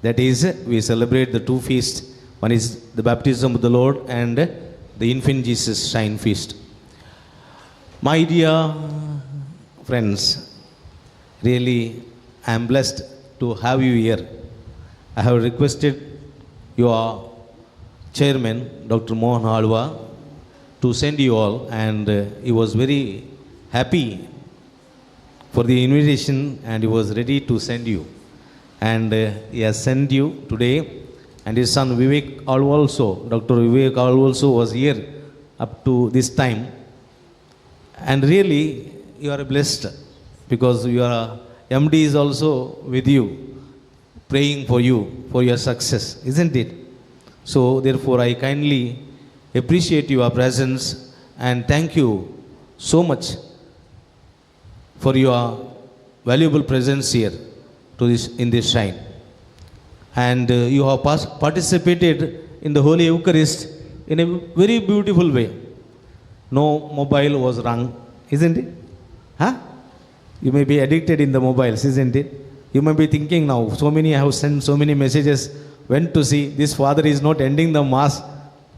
That is, we celebrate the two feasts. One is the baptism of the Lord and the infant Jesus Shine Feast. My dear friends, really I am blessed to have you here. I have requested your chairman, Dr. Mohan Halwa, to send you all, and he was very happy for the invitation and he was ready to send you. And he has sent you today. And his son Vivek also, Dr. Vivek also was here up to this time. And really, you are blessed because your MD is also with you, praying for you, for your success, isn't it? So therefore, I kindly appreciate your presence and thank you so much for your valuable presence here in this shrine. And you have participated in the Holy Eucharist in a very beautiful way. No mobile was rung, isn't it? Huh? You may be addicted in the mobiles, isn't it? You may be thinking now, so many I have sent so many messages, went to see, this father is not ending the Mass,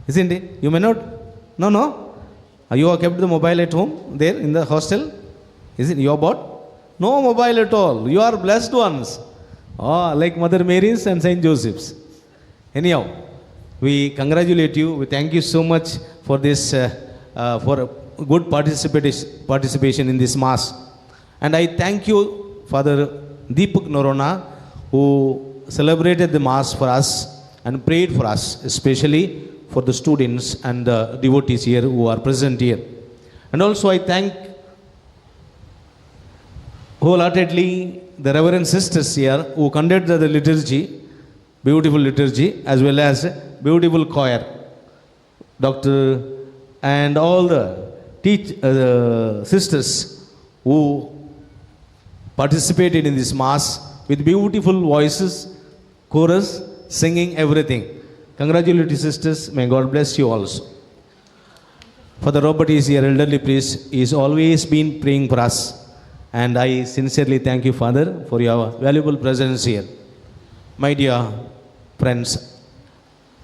isn't it? You may not? No. You have kept the mobile at home, there in the hostel? Is it your bought? No mobile at all. You are blessed ones. Like Mother Mary's and Saint Joseph's. Anyhow, we congratulate you. We thank you so much for this, for good participation in this Mass. And I thank you, Father Deepak Noronha, who celebrated the Mass for us and prayed for us, especially for the students and the devotees here who are present here. And also I thank wholeheartedly the Reverend Sisters here who conducted the liturgy, beautiful liturgy, as well as beautiful choir. Doctor and all the sisters who participated in this Mass with beautiful voices, chorus, singing, everything. Congratulations, sisters. May God bless you also. Father Robert is here, elderly priest. He has always been praying for us. And I sincerely thank you, Father, for your valuable presence here. My dear friends,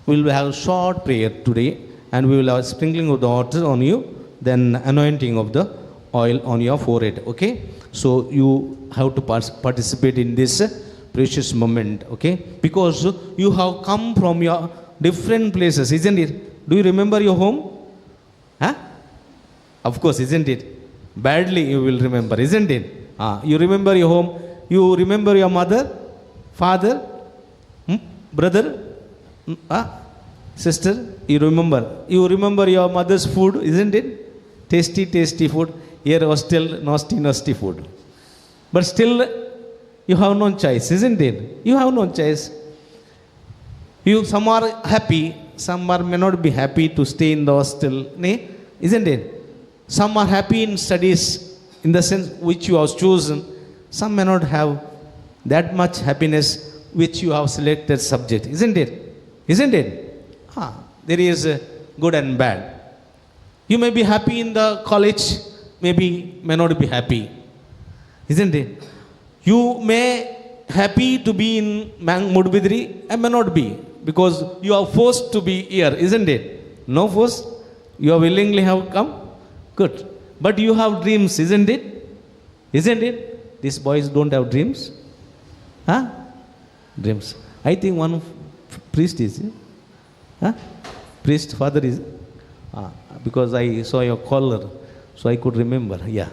we will have a short prayer today and we will have a sprinkling of the water on you, then anointing of the oil on your forehead, okay? So you have to participate in this precious moment, okay? Because you have come from your different places, isn't it? Do you remember your home? Huh? Of course, isn't it? Badly you will remember, isn't it? You remember your home, you remember your mother, father, brother, sister, you remember your mother's food, isn't it? Tasty, tasty food. Here was still nasty, nasty food. But still, you have no choice, isn't it? You have no choice. Some are happy, some may not be happy to stay in the hostel, isn't it? Some are happy in studies, in the sense which you have chosen. Some may not have that much happiness which you have selected subject, isn't it? Isn't it? There is good and bad. You may be happy in the college, may not be happy, isn't it? You may happy to be in Mudbidri and may not be, because you are forced to be here, isn't it? No force, you are willingly have come. Good. But you have dreams, isn't it? Isn't it? These boys don't have dreams. Dreams. I think one priest is. Priest, father is. Because I saw your collar, so I could remember. Yeah.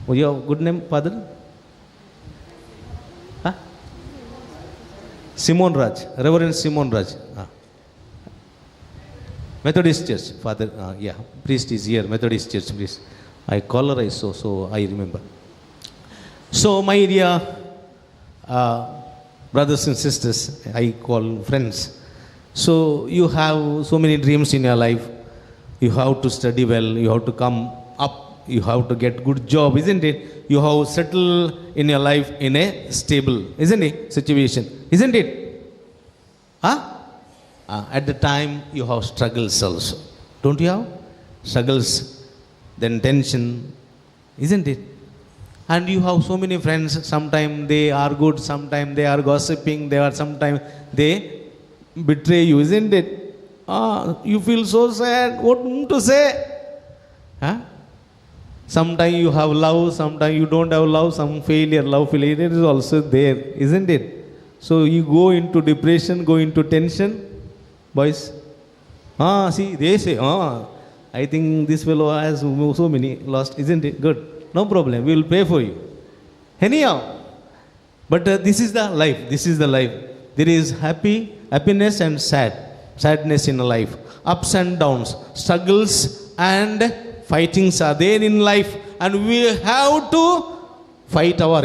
Oh, your good name, father? Simon Raj. Reverend Simon Raj. Methodist Church, father. Yeah. Priest is here. Methodist Church priest. I collar I saw, so I remember. So, my dear brothers and sisters, I call friends. So, you have so many dreams in your life. You have to study well, you have to come up, you have to get good job, isn't it? You have settled in your life in a stable, isn't it, situation, isn't it? At the time, you have struggles also. Don't you have? Struggles, then tension, isn't it? And you have so many friends, sometimes they are good, sometimes they are gossiping, sometimes they betray you, isn't it? You feel so sad, what to say? Sometimes you have love, sometimes you don't have love, some love failure is also there, isn't it? So you go into depression, go into tension, boys. See, they say, I think this fellow has so many lost, isn't it? Good, no problem, we will pray for you. Anyhow, but this is the life, There is happiness and sadness in life, ups and downs, struggles and fightings are there in life, and we have to fight our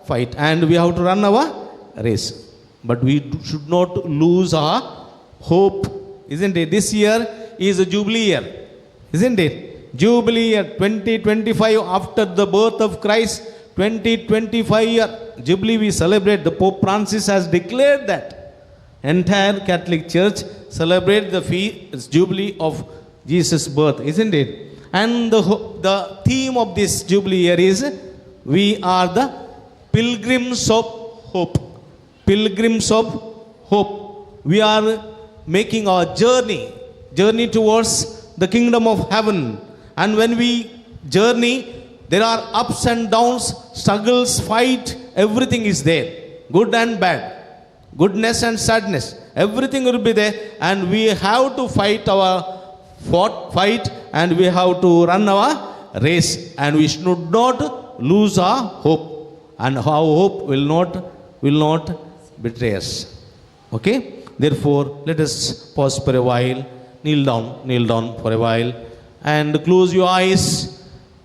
fight, and we have to run our race. But we should not lose our hope, isn't it? This year is a jubilee year, isn't it? Jubilee year 2025, after the birth of Christ. 2025 year Jubilee we celebrate. The Pope Francis has declared that entire Catholic Church celebrate the Jubilee of Jesus' birth, isn't it? And the theme of this Jubilee year is we are the pilgrims of hope. Pilgrims of hope. We are making our journey towards the kingdom of heaven. And when we journey, there are ups and downs, struggles, fight, everything is there. Good and bad, goodness and sadness, everything will be there. And we have to fight and we have to run our race. And we should not lose our hope. And our hope will not betray us. Okay? Therefore, let us pause for a while, kneel down for a while, and close your eyes.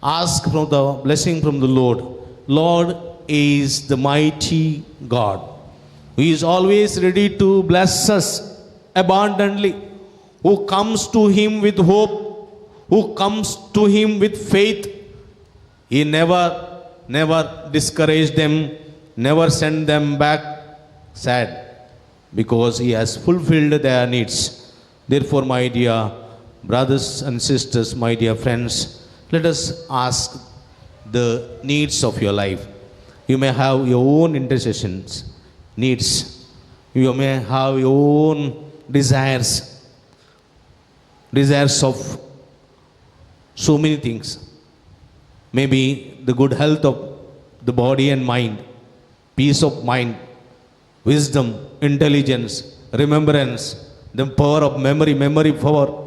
Ask for the blessing from the Lord. Lord is the mighty God. He is always ready to bless us abundantly. Who comes to Him with hope, who comes to Him with faith, He never discouraged them, never sent them back sad, because He has fulfilled their needs. Therefore, my dear brothers and sisters, my dear friends, let us ask the needs of your life. You may have your own intercessions, needs. You may have your own desires of so many things. Maybe the good health of the body and mind, peace of mind, wisdom, intelligence, remembrance, the power of memory, memory power.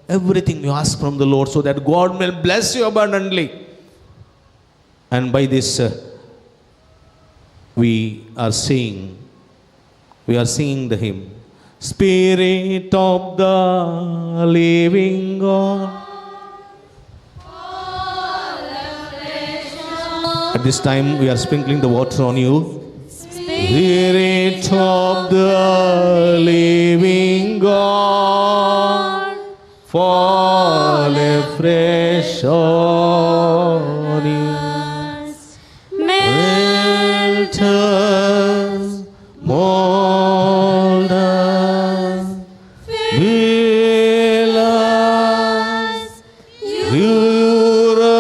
Everything you ask from the Lord so that God will bless you abundantly. And by this, we are singing the hymn. Spirit of the living God. At this time, we are sprinkling the water on you. Spirit of the living God, fall afresh on us. Melt us, mold us, fill us, cure us.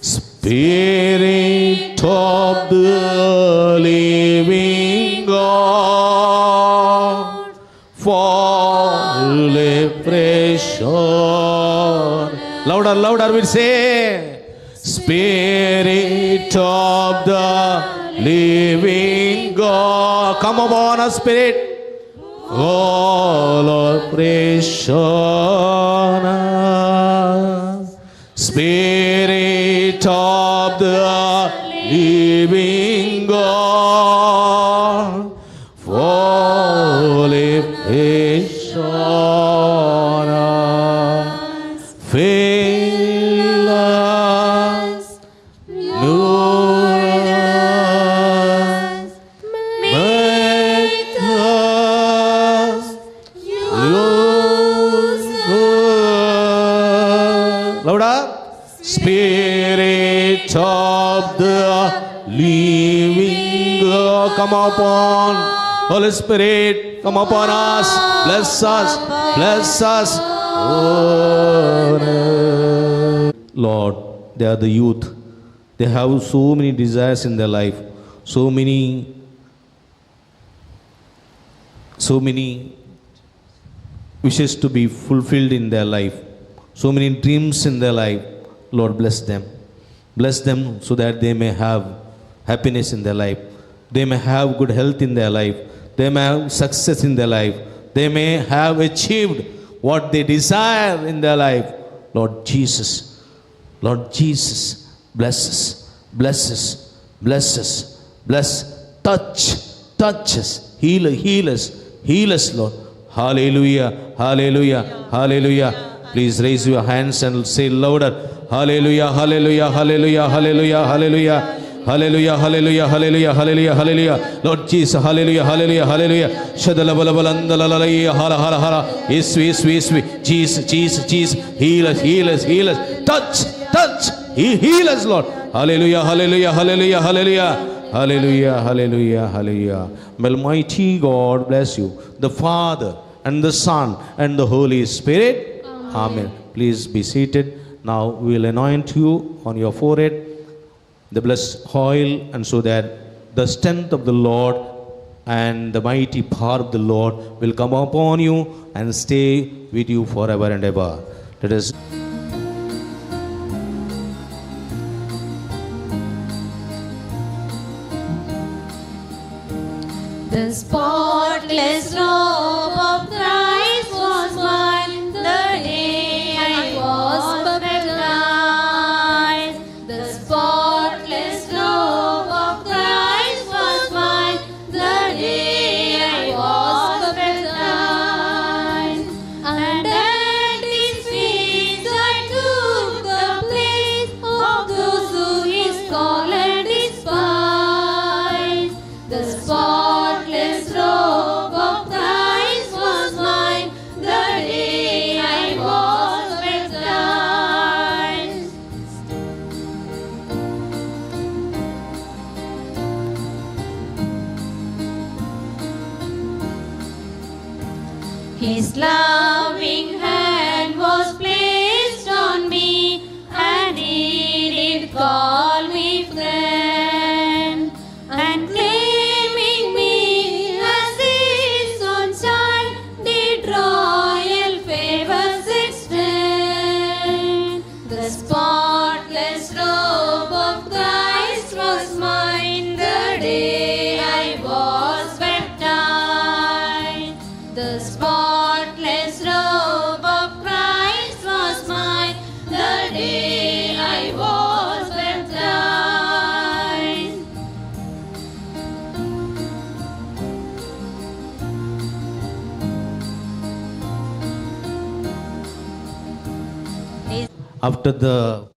Spirit of the living God, fall afresh on. Louder, louder, we'll say. Spirit of the living God, come upon us, Spirit. Fall afresh on us. Spirit of the living God, fall afresh on us. Fill us, nourish us, make us, use us. Louder. Spirit of the living God, come upon. Holy Spirit, come upon us. Bless us. Bless us. Lord, they are the youth. They have so many desires in their life. So many wishes to be fulfilled in their life. So many dreams in their life. Lord, bless them. Bless them so that they may have happiness in their life. They may have good health in their life. They may have success in their life. They may have achieved what they desire in their life. Lord Jesus, bless us, bless us, bless us, bless, touch us, heal us, Lord. Hallelujah, hallelujah, hallelujah. Please raise your hands and say louder. Hallelujah, hallelujah, hallelujah, hallelujah, hallelujah. Hallelujah, hallelujah, hallelujah, hallelujah, hallelujah. Lord Jesus, hallelujah, hallelujah, hallelujah. Shadalabalabalalalaya, hala, hala, hala. Yes, Jesus, heal us. Touch, heal us, Lord. Hallelujah, hallelujah, hallelujah, hallelujah. Hallelujah, hallelujah, hallelujah. May Almighty God bless you, the Father and the Son and the Holy Spirit. Amen. Please be seated. Now we will anoint you on your forehead, the blessed oil, and so that the strength of the Lord and the mighty power of the Lord will come upon you and stay with you forever and ever. Let us. The spotless robe of Christ was mine the day I was baptized. The spotless robe of Christ was mine the day I was baptized. And at His feet I took the place of those who His call and despise. The spotless robe of Christ was mine the day I was baptized. His loving hand was placed on me, and He did call me friend, and claiming me as His own child, did royal favors extend. The spotless robe of Christ was mine the day I was baptized. after the